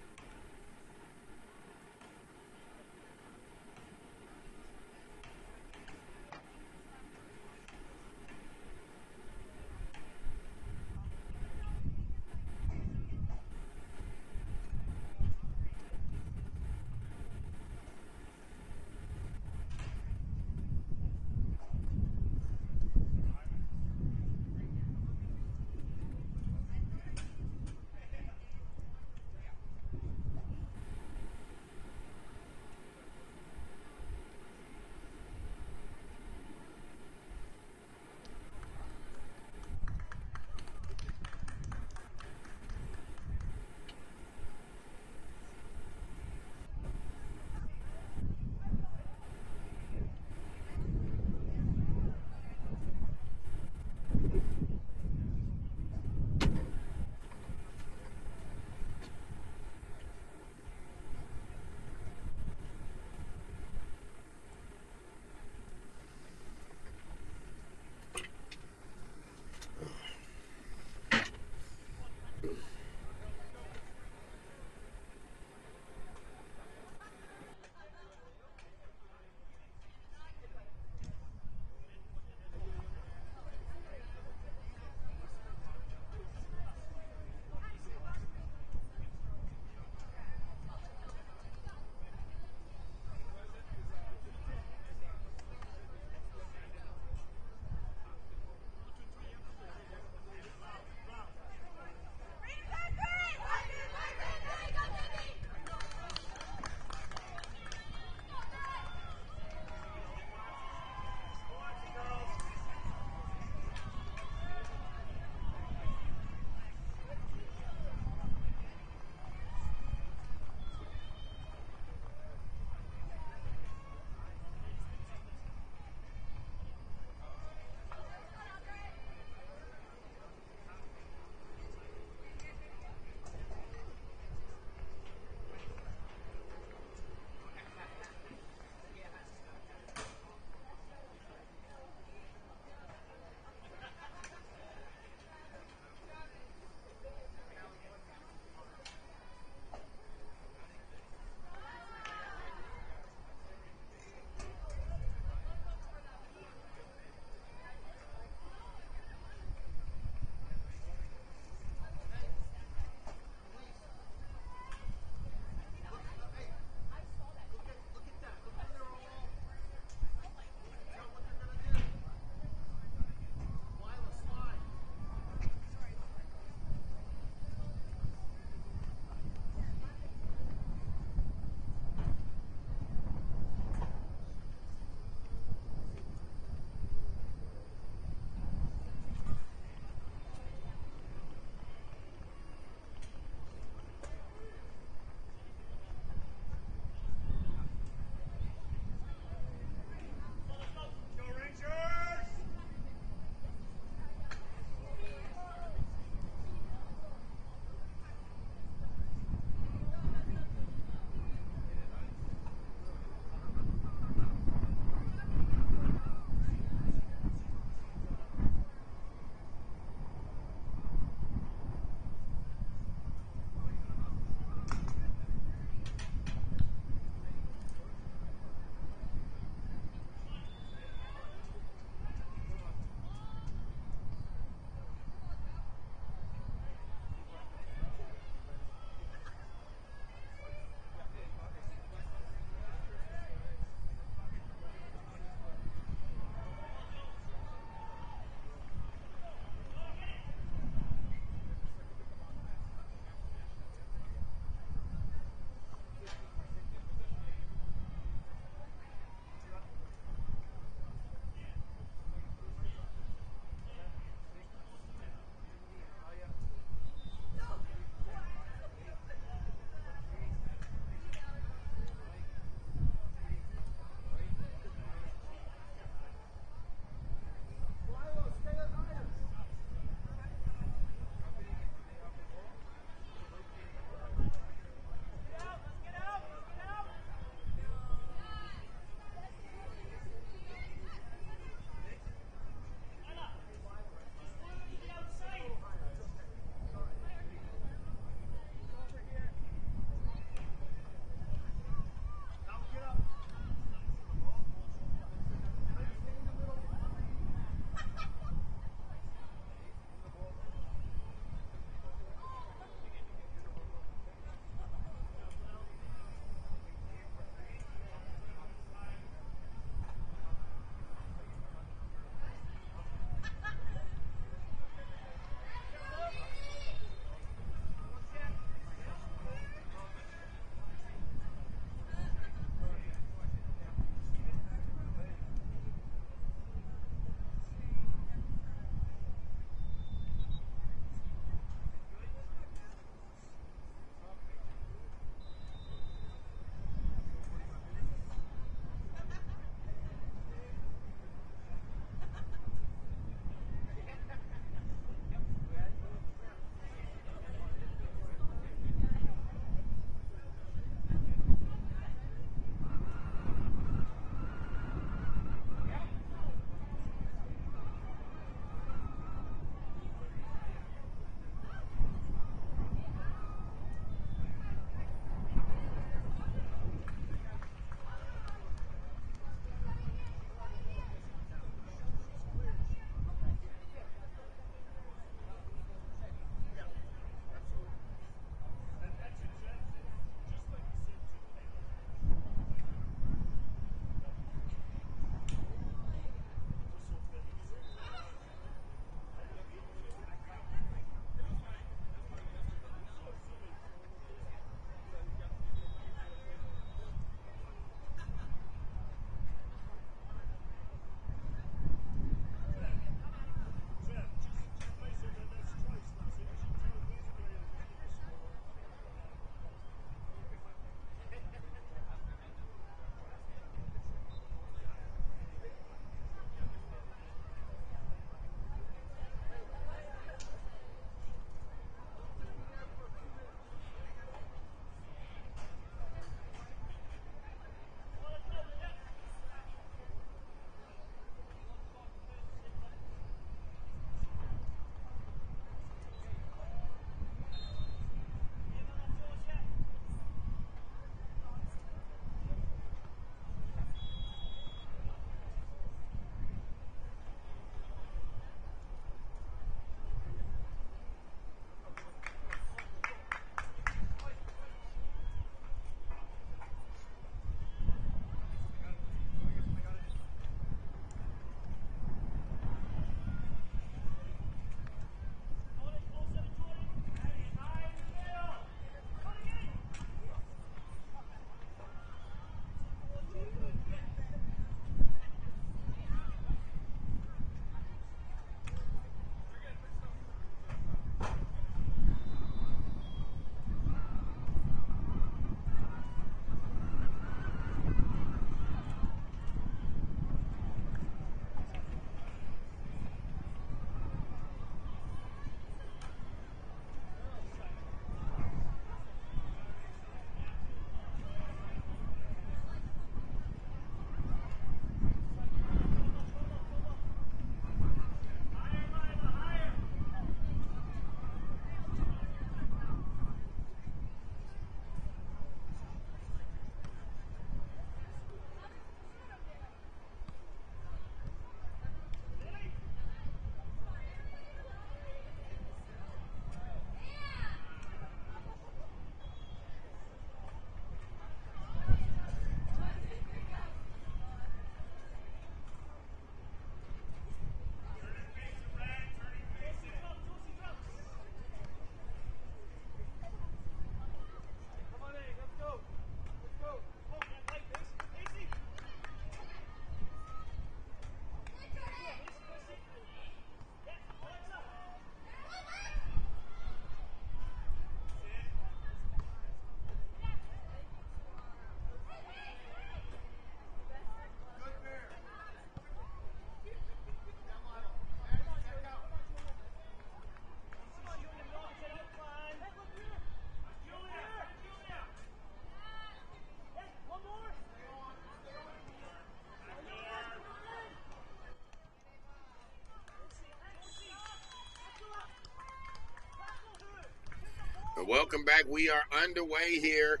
Welcome back. We are underway here.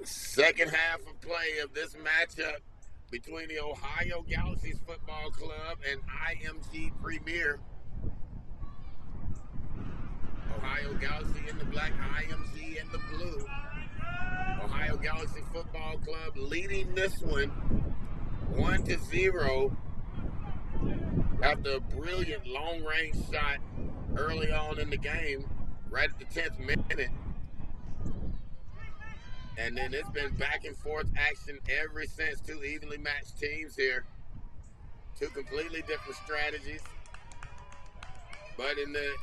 Second half of play of this matchup between the Ohio Galaxies Football Club and IMG Premier. Ohio Galaxy in the black, IMG in the blue. Ohio Galaxy Football Club leading this one 1-0 after a brilliant long-range shot early on in the game, right at the 10th minute. And then it's been back and forth action ever since. Two evenly matched teams here. Two completely different strategies. But in the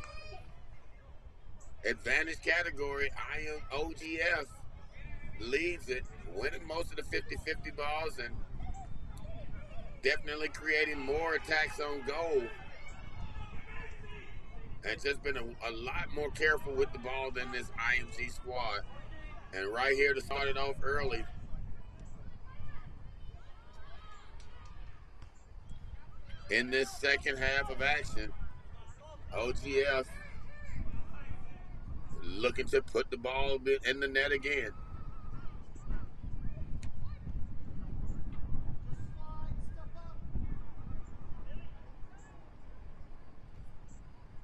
advantage category, OGF leads it, winning most of the 50-50 balls and definitely creating more attacks on goal. And just been a lot more careful with the ball than this IMG squad. And right here to start it off early, in this second half of action, OGF looking to put the ball in the net again.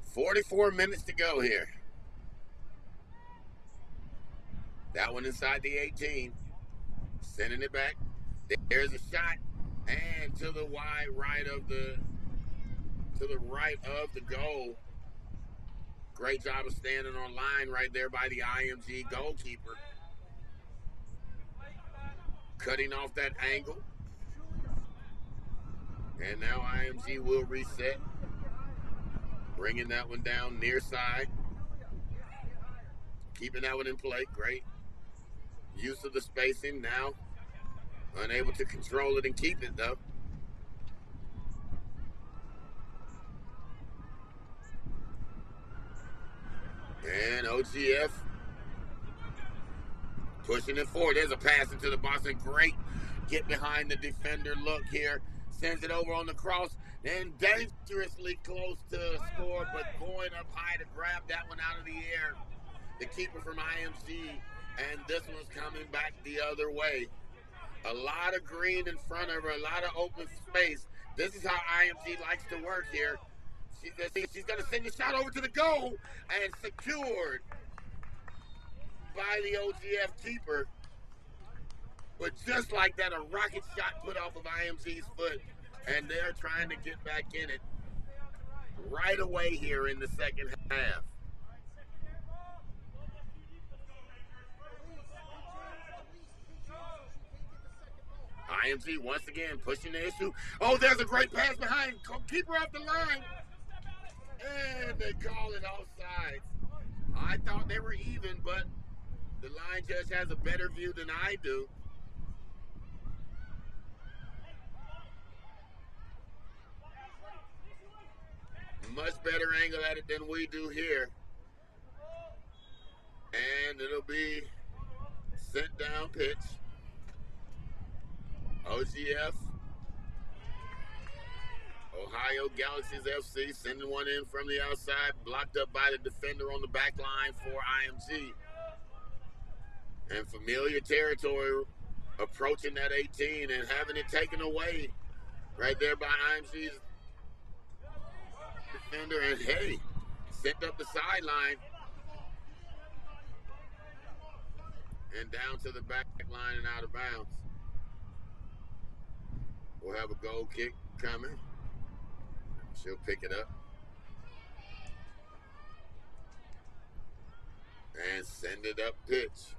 "44 minutes to go here." That one inside the 18. Sending it back. There's a shot. And to the right of the goal. Great job of standing on line right there by the IMG goalkeeper. Cutting off that angle. And now IMG will reset. Bringing that one down near side. Keeping that one in play. Great use of the spacing. Now unable to control it and keep it though. And OGF pushing it forward. There's a pass into the box and great get behind the defender look here. Sends it over on the cross and dangerously close to score, but going up high to grab that one out of the air. The keeper from IMG, and this one's coming back the other way. A lot of green in front of her, a lot of open space. This is how IMG likes to work here. She's going to send the shot over to the goal and secured by the OGF keeper. But just like that, a rocket shot put off of IMG's foot, and they're trying to get back in it right away here in the second half. IMG once again pushing the issue. Oh, there's a great pass behind. Keeper off the line. And they call it offside. I thought they were even, but the line judge has a better view than I do. Much better angle at it than we do here. And it'll be sent down pitch. OGF, Ohio Galaxies FC, sending one in from the outside, blocked up by the defender on the back line for IMG. And familiar territory, approaching that 18 and having it taken away right there by IMG's defender. And hey, sent up the sideline and down to the back line and out of bounds. We'll have a goal kick coming. She'll pick it up. And send it up pitch.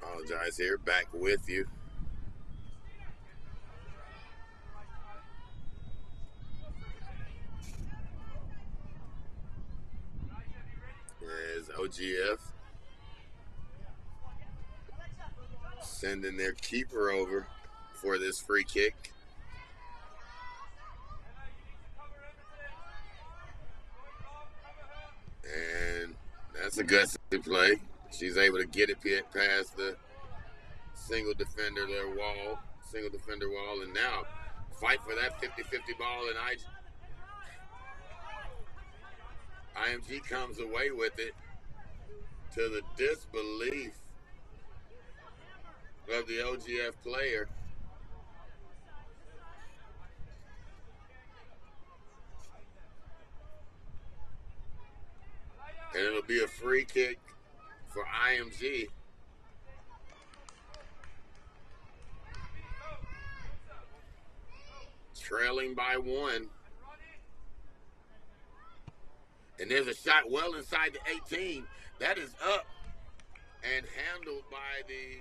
Apologize here, back with you. OGF sending their keeper over for this free kick. And that's a gutsy play. She's able to get it past the single defender wall, and now fight for that 50-50 ball, and IMG comes away with it to the disbelief of the OGF player. And it'll be a free kick for IMG. Trailing by 1. And there's a shot well inside the 18. That is up and handled by the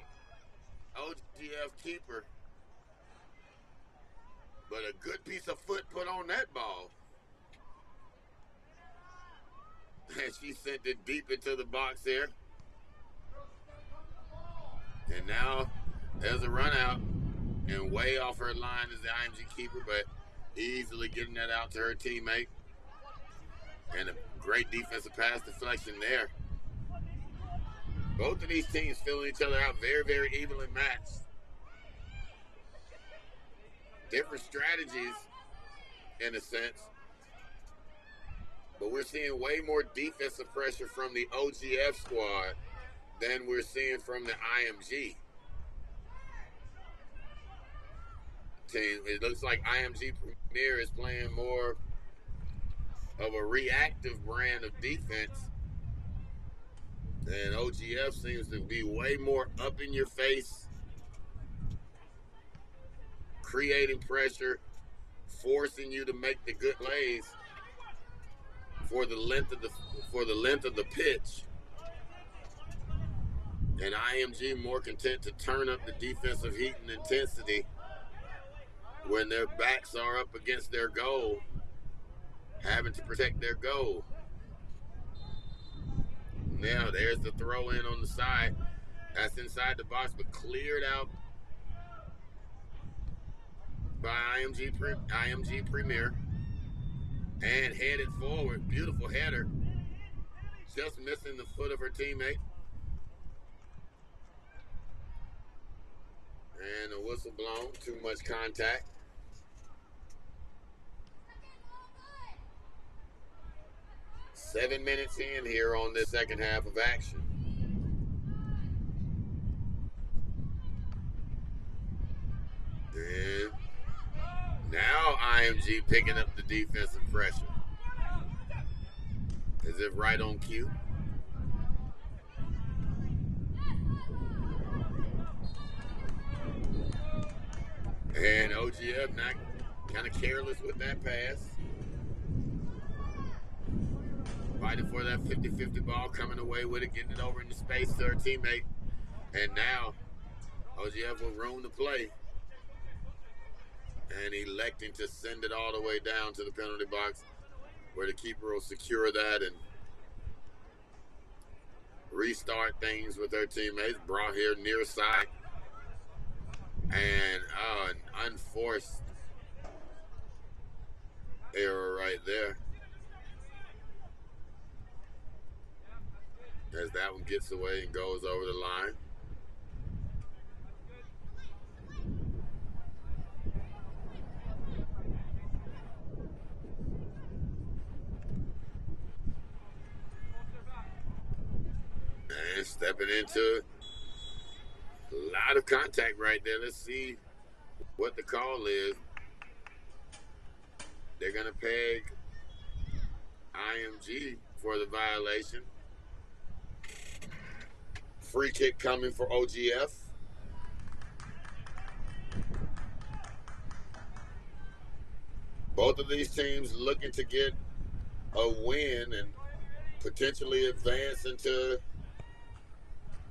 OGF keeper. But a good piece of foot put on that ball. And she sent it deep into the box there. And now there's a run out. And way off her line is the IMG keeper, but easily getting that out to her teammate. And a great defensive pass deflection there. Both of these teams filling each other out very, very evenly matched. Different strategies, in a sense. But we're seeing way more defensive pressure from the OGF squad than we're seeing from the IMG team. It looks like IMG Premier is playing more of a reactive brand of defense, and OGF seems to be way more up in your face, creating pressure, forcing you to make the good plays for the length of the pitch. And IMG more content to turn up the defensive heat and intensity when their backs are up against their goal, having to protect their goal. Now there's the throw in on the side. That's inside the box, but cleared out by IMG Premier. And headed forward. Beautiful header. Just missing the foot of her teammate. And a whistle blown. Too much contact. Seven minutes in here on this second half of action. And now IMG picking up the defensive pressure. As if right on cue. And OGF not kind of careless with that pass. Fighting for that 50-50 ball, coming away with it, getting it over into space to her teammate. And now OGF with room to play. And electing to send it all the way down to the penalty box, where the keeper will secure that and restart things with their teammates. Brought here near side. And an unforced error right there. As that one gets away and goes over the line. And stepping into a lot of contact right there. Let's see what the call is. They're going to peg IMG for the violation. Free kick coming for OGF. Both of these teams looking to get a win and potentially advance into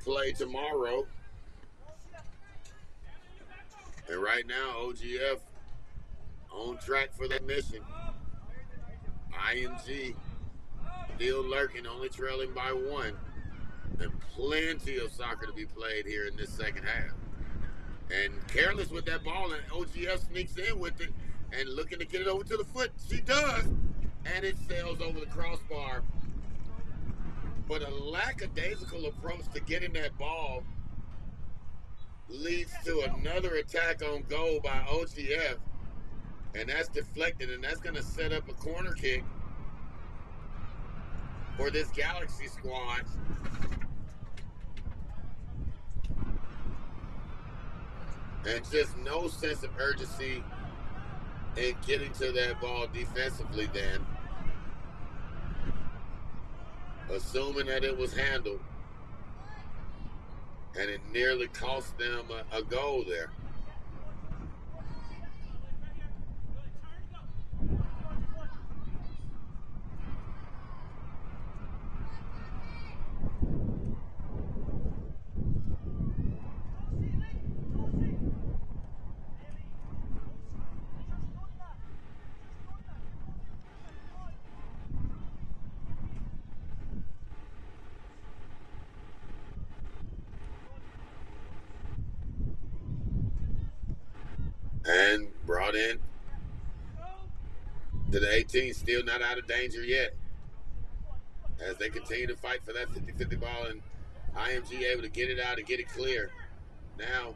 play tomorrow. And right now, OGF on track for that mission. IMG still lurking, only trailing by 1. And plenty of soccer to be played here in this second half. And careless with that ball, and OGF sneaks in with it and looking to get it over to the foot. She does, and it sails over the crossbar. But a lackadaisical approach to getting that ball leads to another attack on goal by OGF, and that's deflected, and that's going to set up a corner kick for this Galaxy squad. And just no sense of urgency in getting to that ball defensively then. Assuming that it was handled. And it nearly cost them a goal there. And brought in to the 18, still not out of danger yet. As they continue to fight for that 50-50 ball, and IMG able to get it out and get it clear. Now,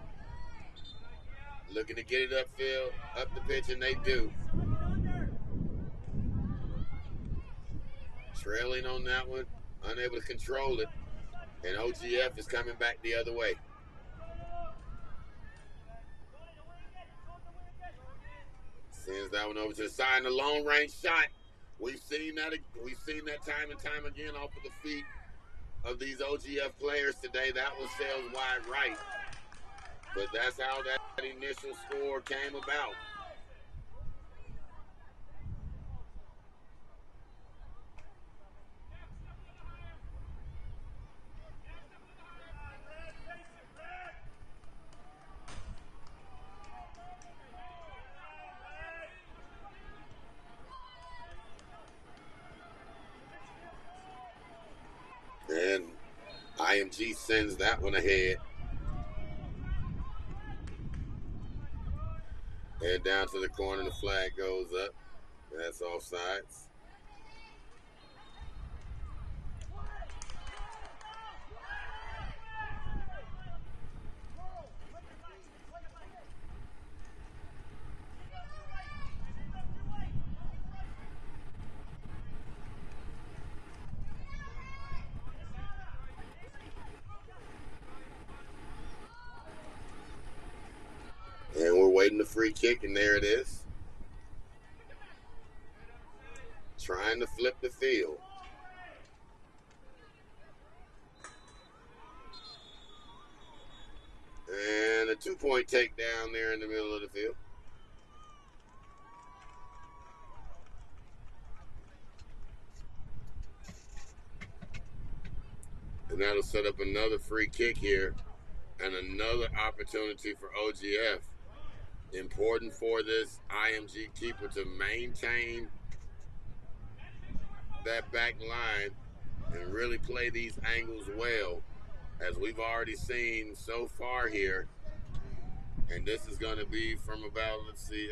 looking to get it upfield, up the pitch, and they do. Trailing on that one, unable to control it, and OGF is coming back the other way. Sends that one over to the side, and a long range shot. We've seen that time and time again off of the feet of these OGF players today. That was sailed wide right. But that's how that initial score came about. And IMG sends that one ahead. And down to the corner, the flag goes up. That's offsides. And we're waiting the free kick, and there it is. Trying to flip the field. And a 2-point takedown there in the middle of the field. And that'll set up another free kick here and another opportunity for OGF. Important for this IMG keeper to maintain that back line and really play these angles well, as we've already seen so far here. And this is going to be from about, let's see,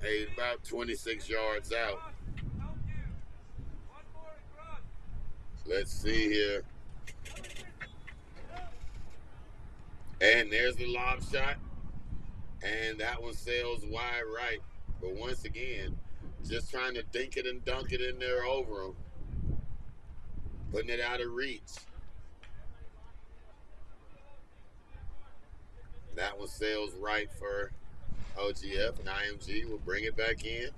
18, about 26 yards out. Let's see here. And there's the lob shot. And that one sails wide right. But once again, just trying to dink it and dunk it in there over them. Putting it out of reach. That one sails right for OGF, and IMG will bring it back in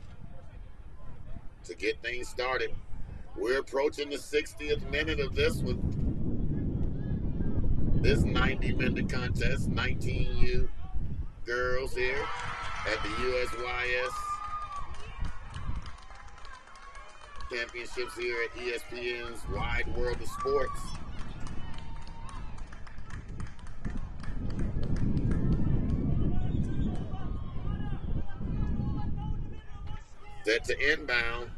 to get things started. We're approaching the 60th minute of this one. This 90-minute contest, 19U girls here at the USYS Championships here at ESPN's Wide World of Sports. Set to inbound.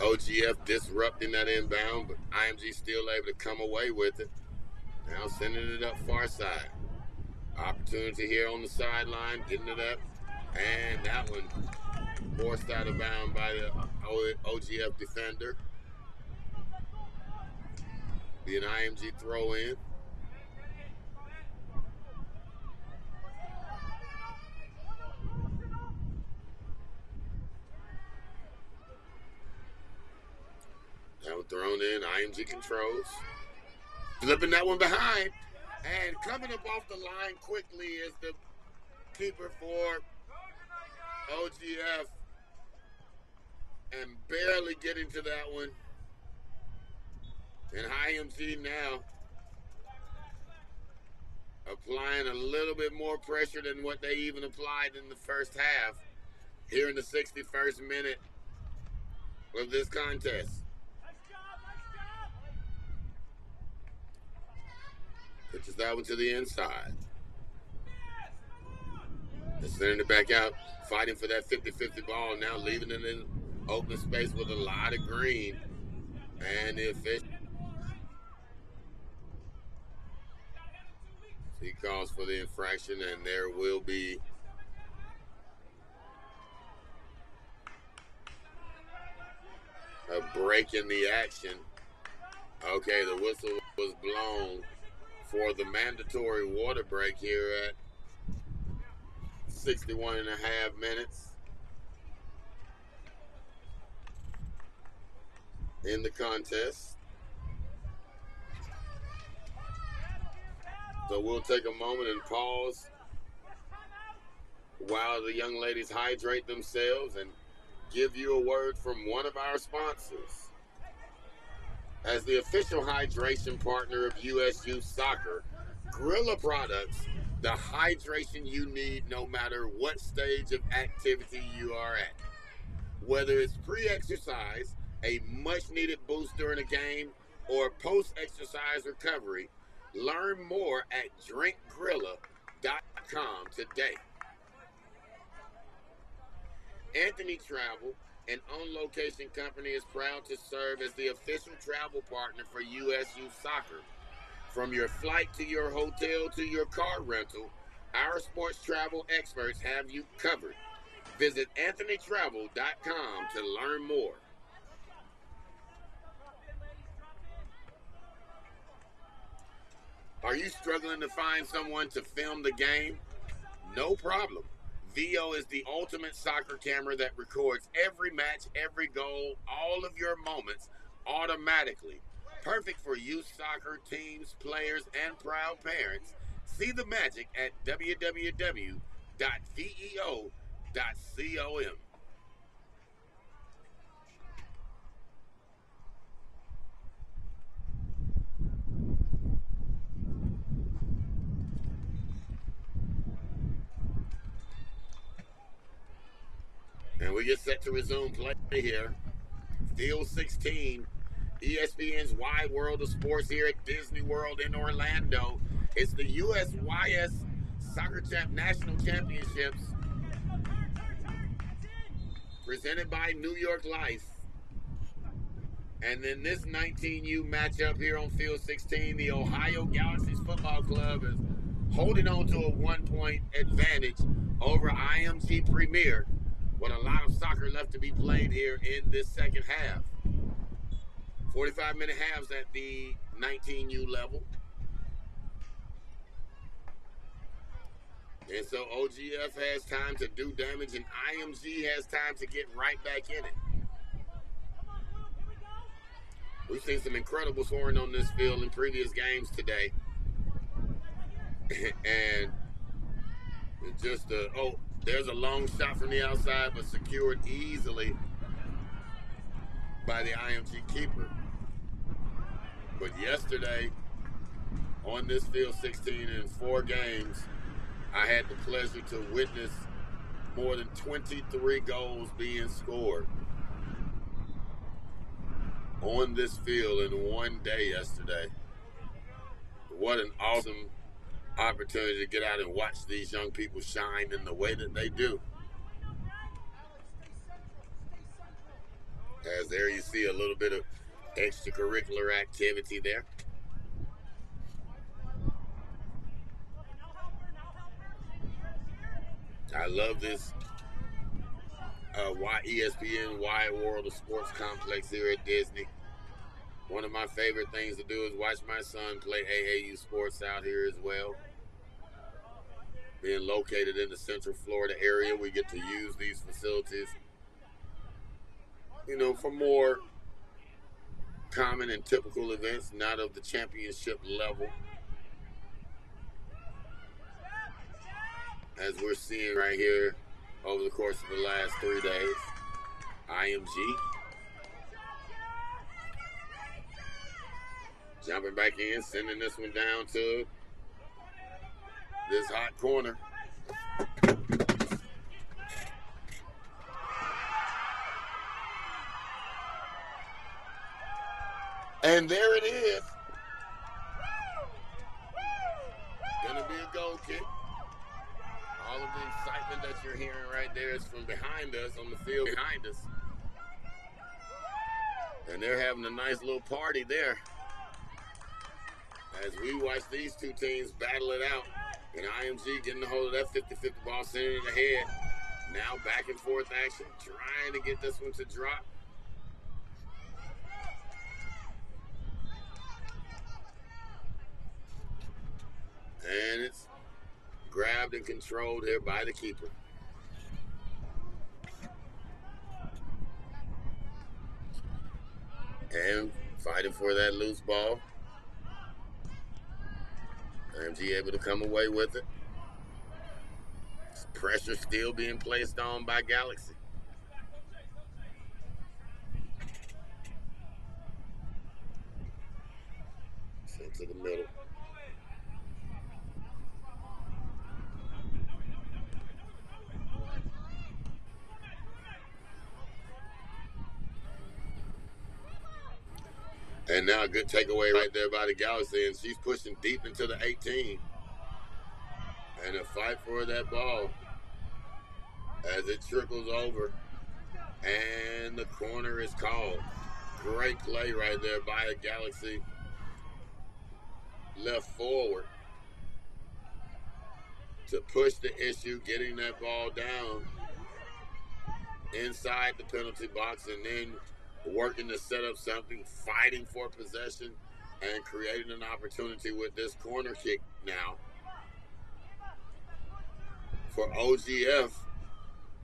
OGF disrupting that inbound, but IMG still able to come away with it. Now sending it up far side. Opportunity here on the sideline, getting it up. And that one forced out of bound by the OGF defender. Be an IMG throw in. That one thrown in. IMG controls. Flipping that one behind. And coming up off the line quickly is the keeper for OGF. And barely getting to that one. And IMG now applying a little bit more pressure than what they even applied in the first half here in the 61st minute of this contest. Pitches that one to the inside. They're sending it back out, fighting for that 50-50 ball, now leaving it in open space with a lot of green. And the official, he calls for the infraction, and there will be a break in the action. Okay, the whistle was blown for the mandatory water break here at 61 and a half minutes in the contest. So we'll take a moment and pause while the young ladies hydrate themselves and give you a word from one of our sponsors. As the official hydration partner of USU Soccer, Gorilla Products, the hydration you need no matter what stage of activity you are at. Whether it's pre-exercise, a much-needed boost during a game, or post-exercise recovery, learn more at drinkgorilla.com today. Anthony Travel, an on-location company, is proud to serve as the official travel partner for USU Soccer. From your flight to your hotel to your car rental, our sports travel experts have you covered. Visit anthonytravel.com to learn more. Are you struggling to find someone to film the game? No problem. VO is the ultimate soccer camera that records every match, every goal, all of your moments automatically. Perfect for youth soccer teams, players, and proud parents. See the magic at www.veo.com. And we get set to resume play here. Field 16, ESPN's Wide World of Sports here at Disney World in Orlando. It's the USYS Soccer National Championships presented by New York Life. And then this 19U matchup here on Field 16, the Ohio Galaxies Football Club is holding on to a 1-point advantage over IMG Premier, with a lot of soccer left to be played here in this second half. 45-minute halves at the 19U level. And so OGF has time to do damage, and IMG has time to get right back in it. We've seen some incredible scoring on this field in previous games today. And just there's a long shot from the outside, but secured easily by the IMG keeper. But yesterday, on this field 16 in 4 games, I had the pleasure to witness more than 23 goals being scored on this field in one day yesterday. What an awesome opportunity to get out and watch these young people shine in the way that they do, as There you see a little bit of extracurricular activity there. I love this ESPN Wide World of Sports complex here at Disney. One of my favorite things to do is watch my son play AAU sports out here as well. Being located in the Central Florida area, we get to use these facilities, you know, for more common and typical events, not of the championship level, as we're seeing right here over the course of the last 3 days. IMG jumping back in, sending this one down to this hot corner. And there it is. Gonna be a goal kick. All of the excitement that you're hearing right there is from behind us, on the field behind us. And they're having a nice little party there as we watch these two teams battle it out. And IMG getting a hold of that 50-50 ball, sending it ahead. Now back and forth action, trying to get this one to drop. And it's grabbed and controlled here by the keeper. And fighting for that loose ball. IMG able to come away with it. Pressure still being placed on by Galaxy. Sent to the middle. And now a good takeaway right there by the Galaxy, and she's pushing deep into the 18. And a fight for that ball as it trickles over. And the corner is called. Great play right there by the Galaxy. Left forward to push the issue, getting that ball down inside the penalty box, and then working to set up something, fighting for possession, and creating an opportunity with this corner kick now for OGF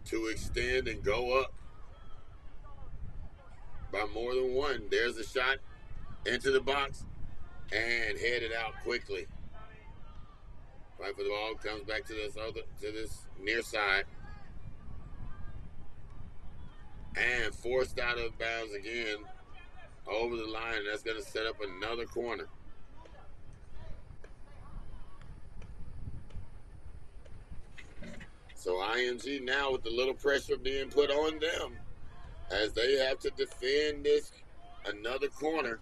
to extend and go up by more than one. There's a shot into the box and headed out quickly. Fight for the ball, comes back to this near side. And forced out of bounds again over the line. And that's going to set up another corner. So IMG now with the little pressure being put on them as they have to defend this another corner.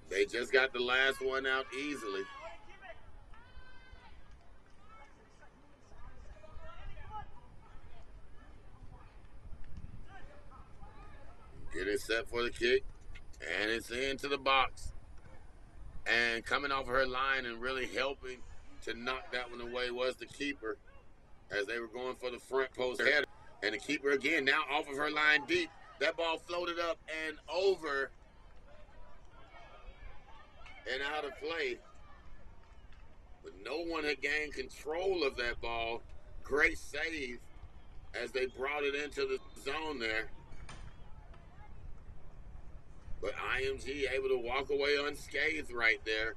They just got the last one out easily. Getting set for the kick, and it's into the box. And coming off of her line and really helping to knock that one away was the keeper as they were going for the front post header. And the keeper again, now off of her line deep. That ball floated up and over and out of play. But no one had gained control of that ball. Great save as they brought it into the zone there. But IMG able to walk away unscathed right there.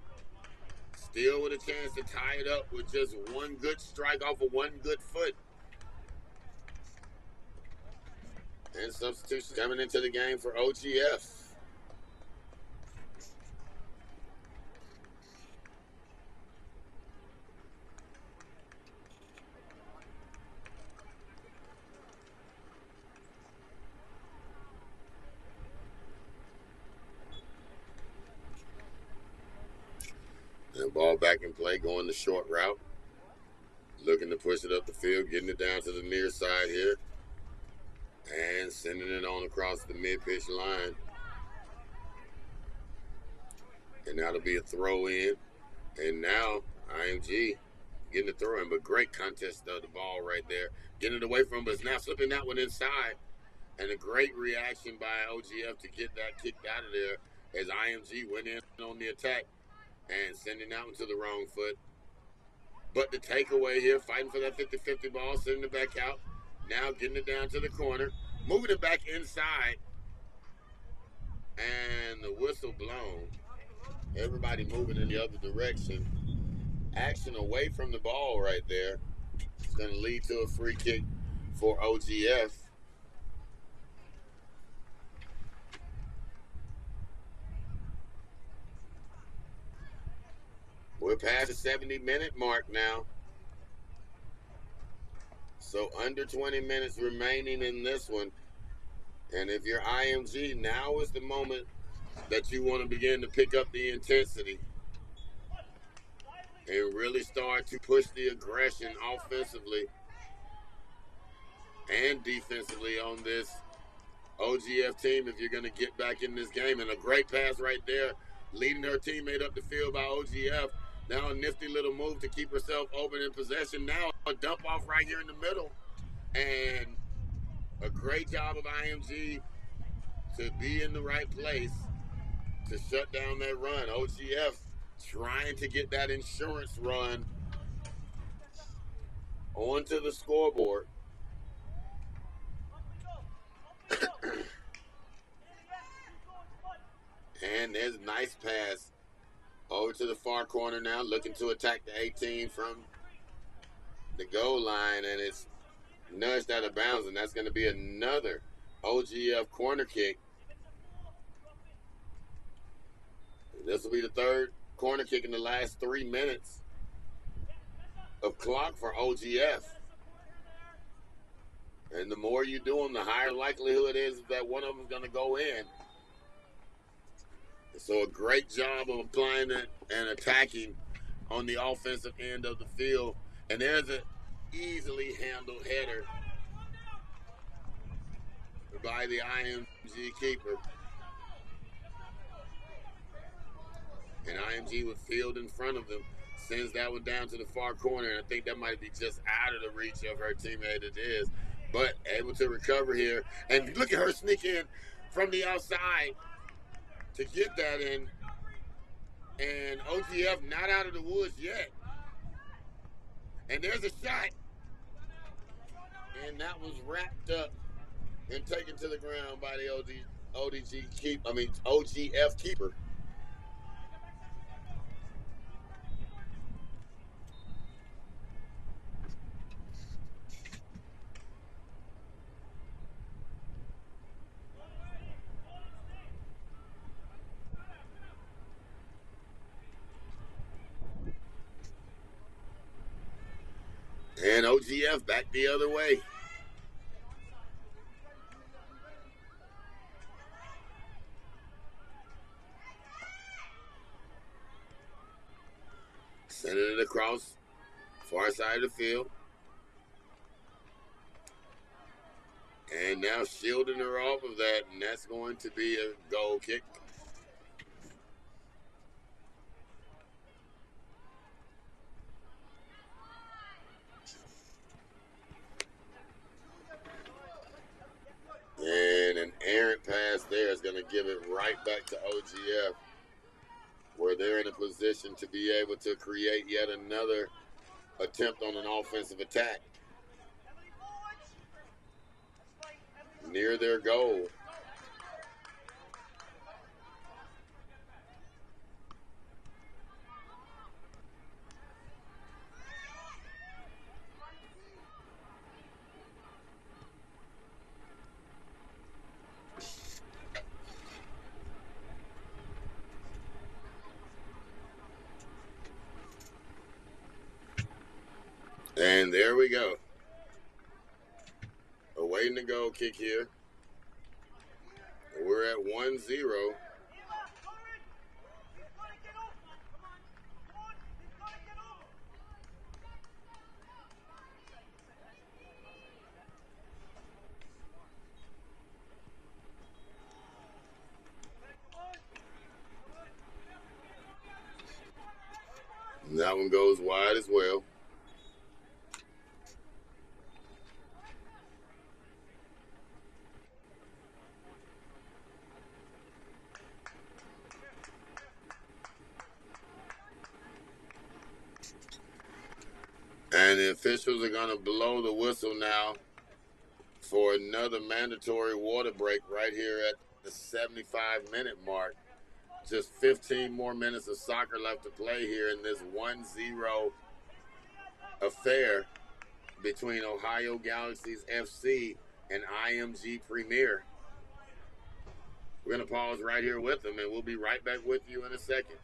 Still with a chance to tie it up with just one good strike off of one good foot. And substitution coming into the game for OGF. And ball back in play, going the short route. Looking to push it up the field, getting it down to the near side here. And sending it on on across the mid-pitch line. And that'll be a throw in. And now IMG getting the throw in, but great contest of the ball right there. Getting it away from him, but it's now slipping that one inside. And a great reaction by OGF to get that kicked out of there as IMG went in on the attack and sending that one to the wrong foot. But the takeaway here, fighting for that 50-50 ball, sending it back out. Now getting it down to the corner, moving it back inside. And the whistle blown. Everybody moving in the other direction. Action away from the ball right there. It's going to lead to a free kick for OGF. We're past the 70-minute mark now. So under 20 minutes remaining in this one. And if you're IMG, now is the moment that you want to begin to pick up the intensity and really start to push the aggression offensively and defensively on this OGF team if you're going to get back in this game. And a great pass right there, leading her teammate up the field by OGF. Now a nifty little move to keep herself open in possession. Now a dump off right here in the middle. And a great job of IMG to be in the right place to shut down that run. OGF trying to get that insurance run onto the scoreboard. And there's a nice pass over to the far corner now, looking to attack the 18 from the goal line, and it's nudged out of bounds, and that's going to be another OGF corner kick. This will be the third corner kick in the last 3 minutes of clock for OGF. And the more you do them, the higher likelihood is that one of them is going to go in. So a great job of applying it and attacking on the offensive end of the field. And there's an easily handled header by the IMG keeper. And IMG with field in front of them, sends that one down to the far corner. And I think that might be just out of the reach of her teammate, it is. But able to recover here. And look at her sneak in from the outside to get that in. And OGF not out of the woods yet. And there's a shot. And that was wrapped up and taken to the ground by the OGF keeper. And OGF back the other way. Sending it across far side of the field. And now shielding her off of that, and that's going to be a goal kick. And an errant pass there is going to give it right back to OGF, where they're in a position to be able to create yet another attempt on an offensive attack near their goal. And there we go. Awaiting the goal kick here. We're at 1-0. that one goes wide as well. And the officials are going to blow the whistle now for another mandatory water break right here at the 75-minute mark. Just 15 more minutes of soccer left to play here in this 1-0 affair between Ohio Galaxies FC and IMG Premier. We're going to pause right here with them, and we'll be right back with you in a second.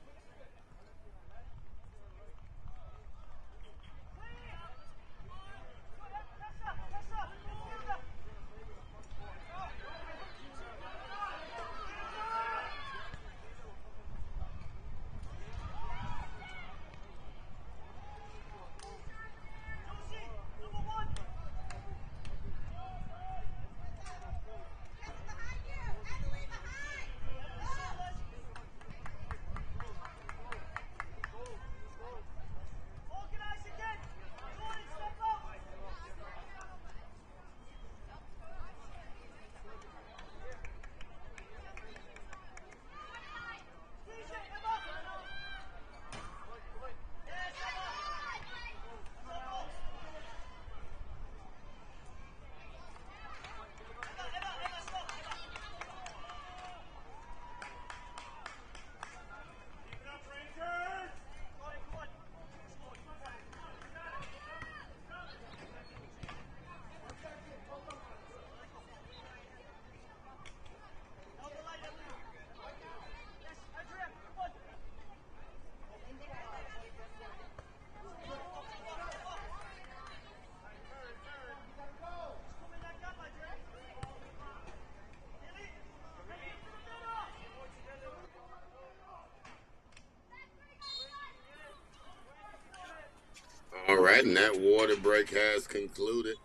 All right, and that water break has concluded.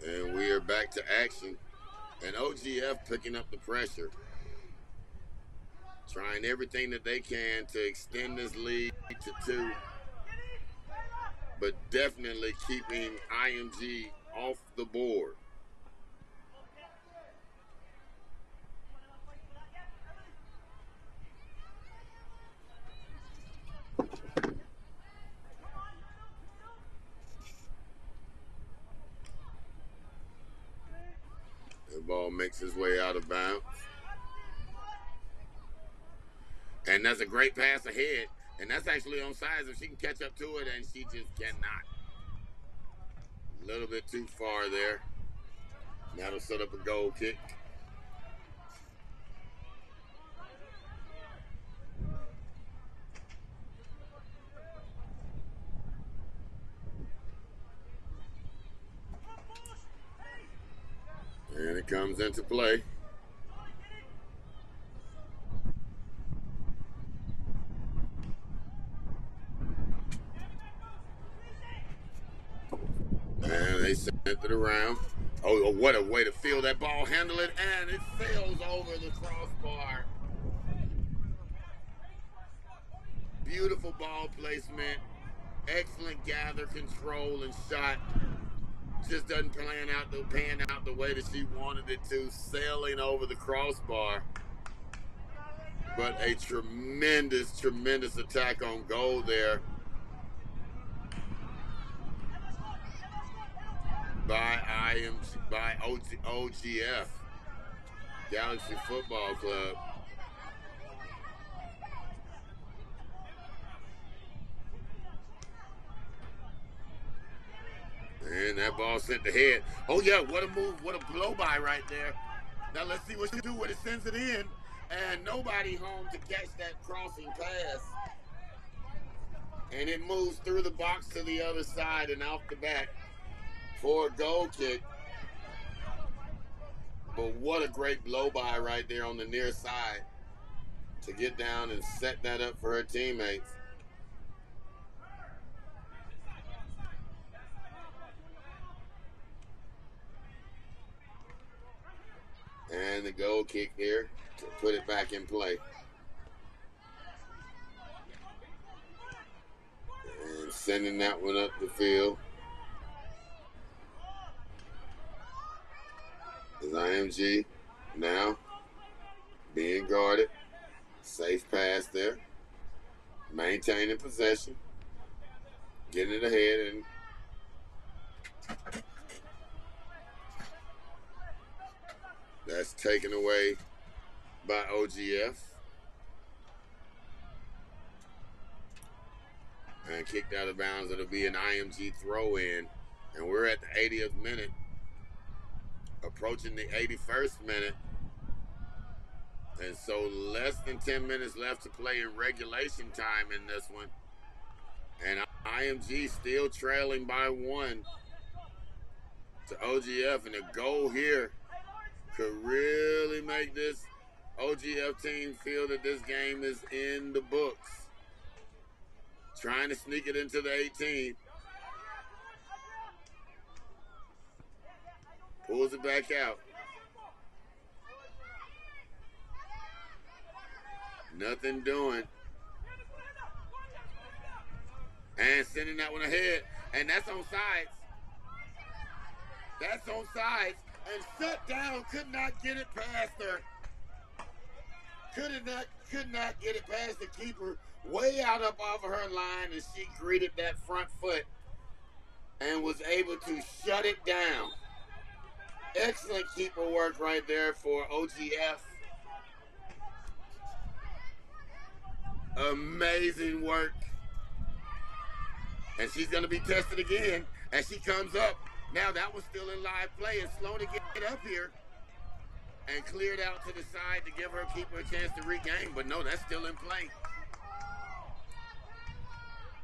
And we are back to action. And OGF picking up the pressure. Trying everything that they can to extend this lead to 2. But definitely keeping IMG off the board. The ball makes its way out of bounds. And that's a great pass ahead. And that's actually on sides if she can catch up to it, and she just cannot. A little bit too far there. That'll set up a goal kick. And it comes into play. And they sent it around. Oh, what a way to field that ball, handle it, and it sails over the crossbar. Beautiful ball placement. Excellent gather, control, and shot. Just doesn't pan out the way that she wanted it to, sailing over the crossbar. But a tremendous, tremendous attack on goal there by IMG, by OGF, Galaxy Football Club. And that ball sent the head. Oh yeah, what a move, what a blow by right there. Now let's see what she do when it sends it in. And nobody home to catch that crossing pass. And it moves through the box to the other side and out the back for a goal kick. But what a great blow by right there on the near side to get down and set that up for her teammates. And the goal kick here to put it back in play. sending that one up the field. Is IMG now being guarded. Safe pass there. Maintaining possession. Getting it ahead, and that's taken away by OGF. And kicked out of bounds. It'll be an IMG throw in. And we're at the 80th minute. Approaching the 81st minute. And so less than 10 minutes left to play in regulation time in this one. And IMG still trailing by 1 to OGF. And a goal here could really make this OGF team feel that this game is in the books. Trying to sneak it into the 18. Pulls it back out. Nothing doing. And sending that one ahead. And that's on sides. That's on sides. And shut down. Could not get it past her. Could not get it past the keeper. Way out up off of her line. And she greeted that front foot. And was able to shut it down. Excellent keeper work right there for OGF. Amazing work. And she's going to be tested again as she comes up. Now that was still in live play. And slow to get up here. And cleared out to the side to give her keeper a chance to regain. But no, that's still in play.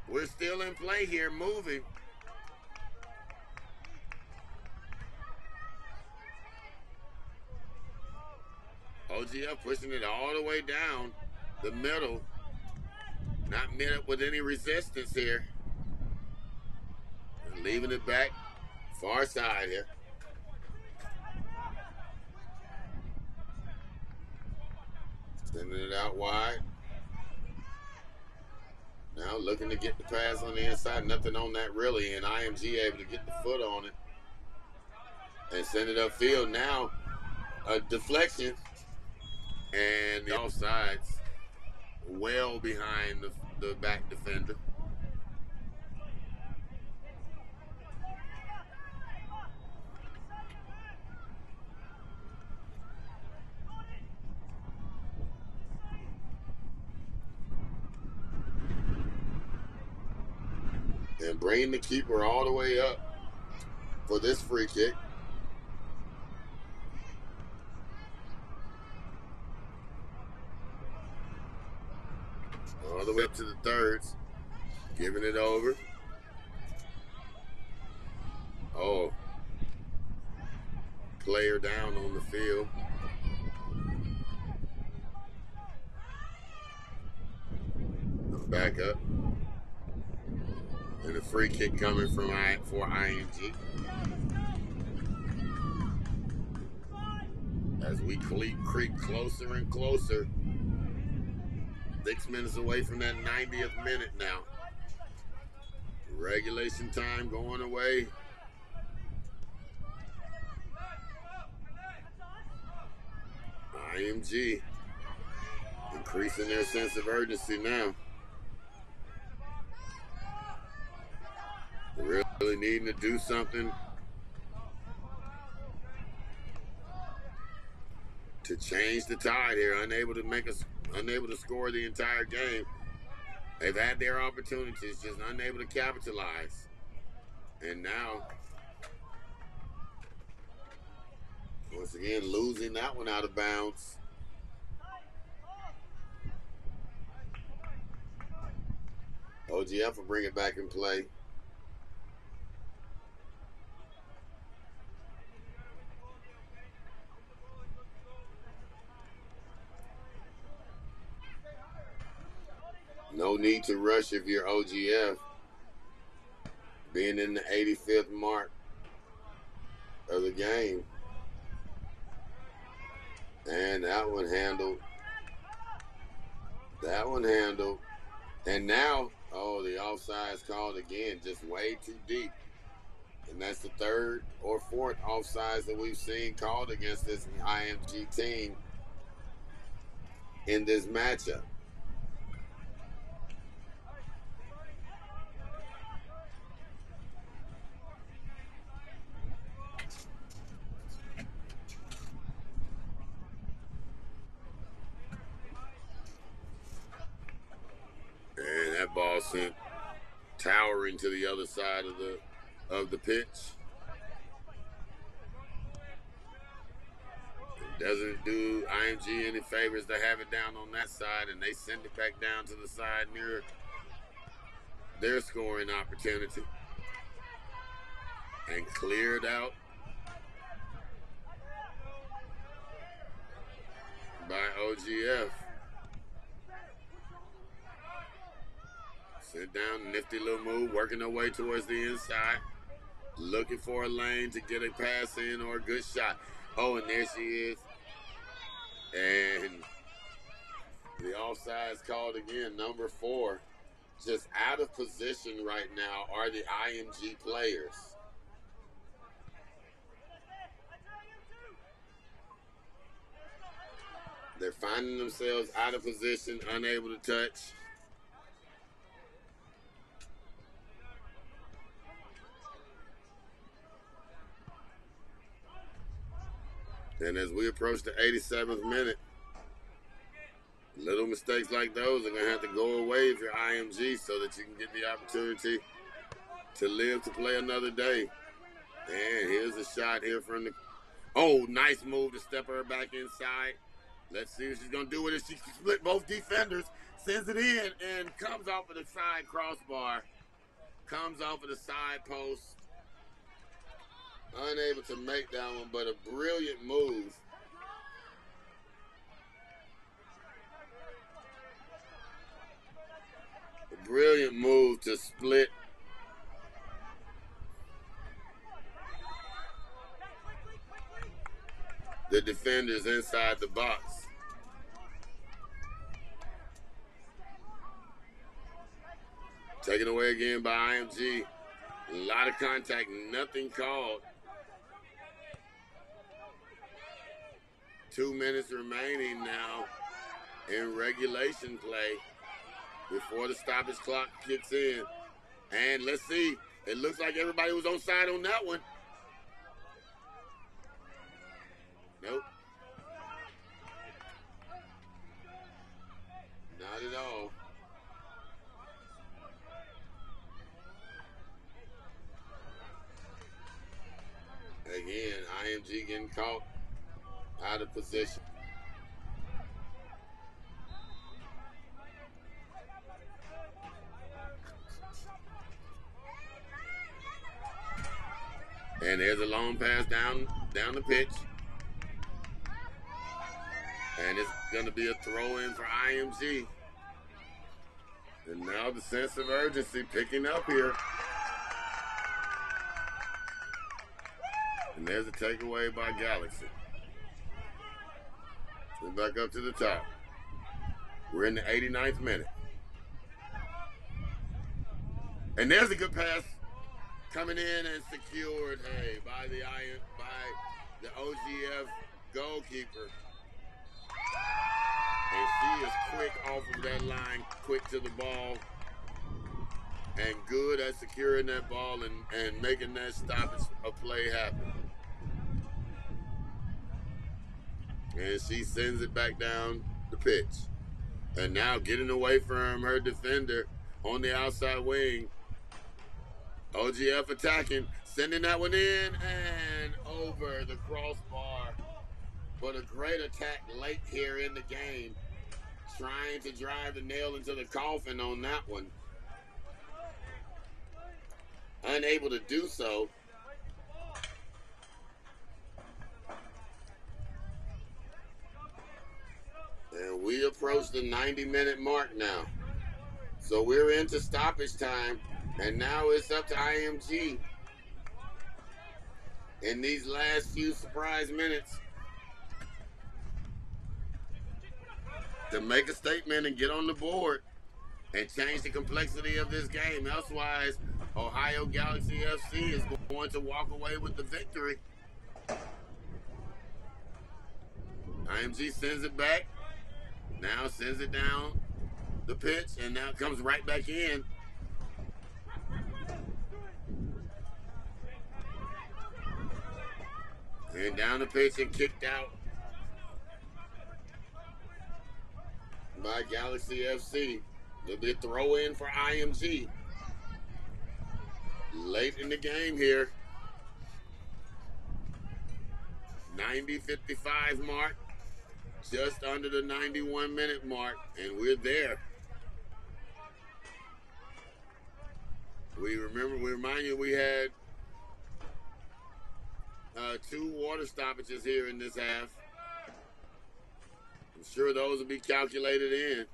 We're still in play here, moving. OGF pushing it all the way down the middle. Not met with any resistance here. And leaving it back far side here. Sending it out wide. Now looking to get the pass on the inside. Nothing on that really. And IMG able to get the foot on it. And send it upfield. Now a deflection. And the offsides. Well behind the back defender. And bringing the keeper all the way up for this free kick. All the way up to the thirds. Giving it over. Oh. Player down on the field. Back up. And a free kick coming for IMG. As we creep closer and closer. 6 minutes away from that 90th minute now. Regulation time going away. IMG increasing their sense of urgency now. Really needing to do something to change the tide here. Unable to score the entire game. They've had their opportunities, just unable to capitalize. And now, once again, losing that one out of bounds. OGF will bring it back in play. No need to rush if you're OGF. Being in the 85th mark of the game. And that one handled. That one handled. And now Oh, the offside is called again, just way too deep. And that's the third or fourth offsides that we've seen called against this IMG team in this matchup. And that ball sent towering to the other side of the pitch. It doesn't do IMG any favors to have it down on that side, and they send it back down to the side near their scoring opportunity. And cleared out by OGF. Sit down, nifty little move, working their way towards the inside. Looking for a lane to get a pass in or a good shot. Oh, and there she is. And the offside is called again, number 4. Just out of position right now are the IMG players. They're finding themselves out of position, unable to touch. And as we approach the 87th minute, little mistakes like those are going to have to go away if you're IMG so that you can get the opportunity to live to play another day. And here's a shot here from the... Oh, nice move to step her back inside. Let's see what she's going to do with it. She split both defenders, sends it in, and comes off of the side crossbar. Comes off of the side post. Unable to make that one, but a brilliant move. A brilliant move to split the defenders inside the box. Taken away again by IMG. A lot of contact, nothing called. 2 minutes remaining now in regulation play before the stoppage clock kicks in. And let's see, it looks like everybody was onside on that one. Nope. Not at all. Again, IMG getting caught out of position. And there's a long pass down the pitch. And it's going to be a throw-in for IMG. And now the sense of urgency picking up here. And there's a takeaway by Galaxy. And back up to the top. We're in the 89th minute. And there's a good pass coming in and secured, hey, by the OGF goalkeeper. And she is quick off of that line, quick to the ball, and good at securing that ball and making that stoppage of play happen. And she sends it back down the pitch. And now getting away from her defender on the outside wing. OGF attacking, sending that one in and over the crossbar. But a great attack late here in the game. Trying to drive the nail into the coffin on that one. Unable to do so. And we approach the 90-minute mark now. So we're into stoppage time. And now it's up to IMG in these last few surprise minutes to make a statement and get on the board. and change the complexity of this game. Elsewise, Ohio Galaxy FC is going to walk away with the victory. IMG sends it back. Now sends it down the pitch, and now it comes right back in. And down the pitch and kicked out by Galaxy FC. There'll be a throw in for IMG. Late in the game here. 90-55 mark. Just under the 91-minute mark. And we're there. We remind you we had 2 water stoppages here in this half. I'm sure those will be calculated in.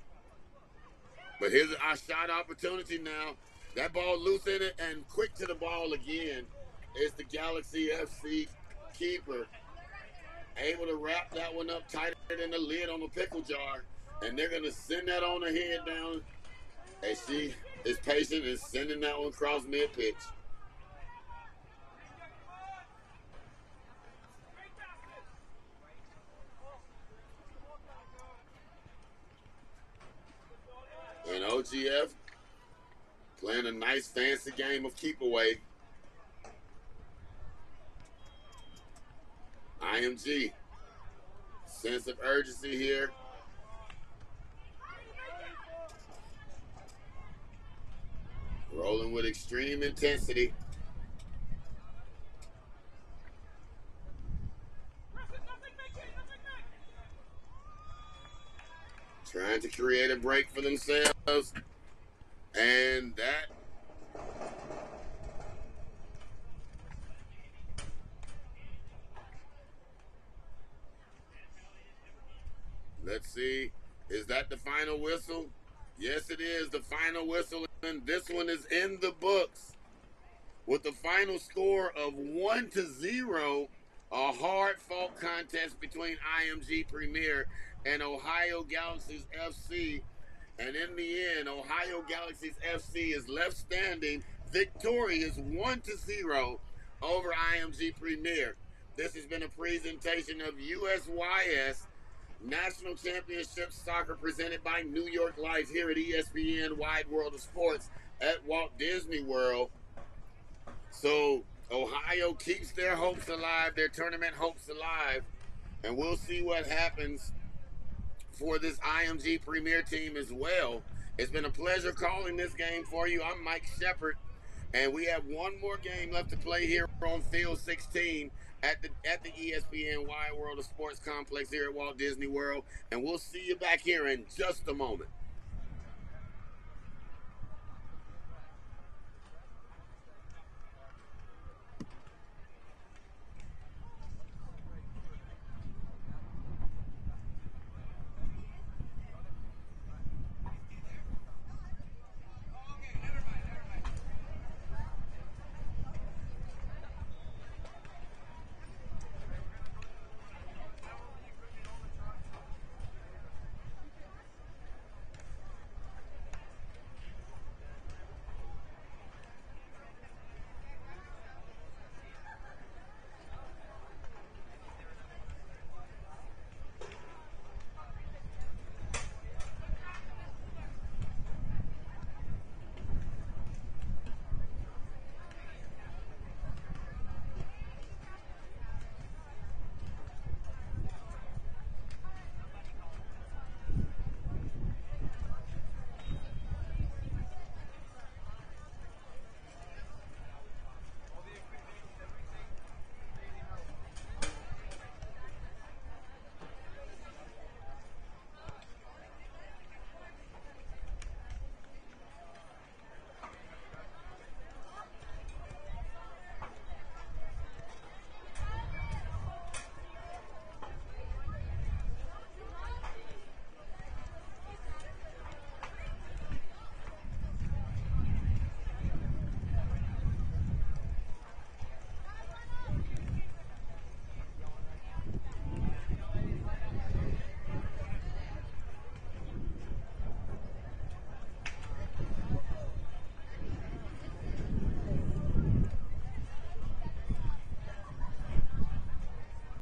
But here's our shot opportunity now. That ball loose in it and quick to the ball again. It's the Galaxy FC keeper. Able to wrap that one up tighter than the lid on the pickle jar. And they're going to send that on ahead down. And she is patient and sending that one across mid-pitch. And OGF playing a nice fancy game of keep away. IMG, sense of urgency here. Rolling with extreme intensity. Trying to create a break for themselves. And that let's see. Is that the final whistle? Yes, it is the final whistle. And this one is in the books. With the final score of 1-0, a hard-fought contest between IMG Premier and Ohio Galaxies FC. And in the end, Ohio Galaxies FC is left standing victorious 1-0 over IMG Premier. This has been a presentation of USYS National Championship Soccer presented by New York Life here at ESPN Wide World of Sports at Walt Disney World. So Ohio keeps their hopes alive, their tournament hopes alive, and we'll see what happens for this IMG Premier team as well. It's been a pleasure calling this game for you. I'm Mike Shepard, and we have one more game left to play here on Field 16 at the ESPN Wide World of Sports Complex here at Walt Disney World, and we'll see you back here in just a moment.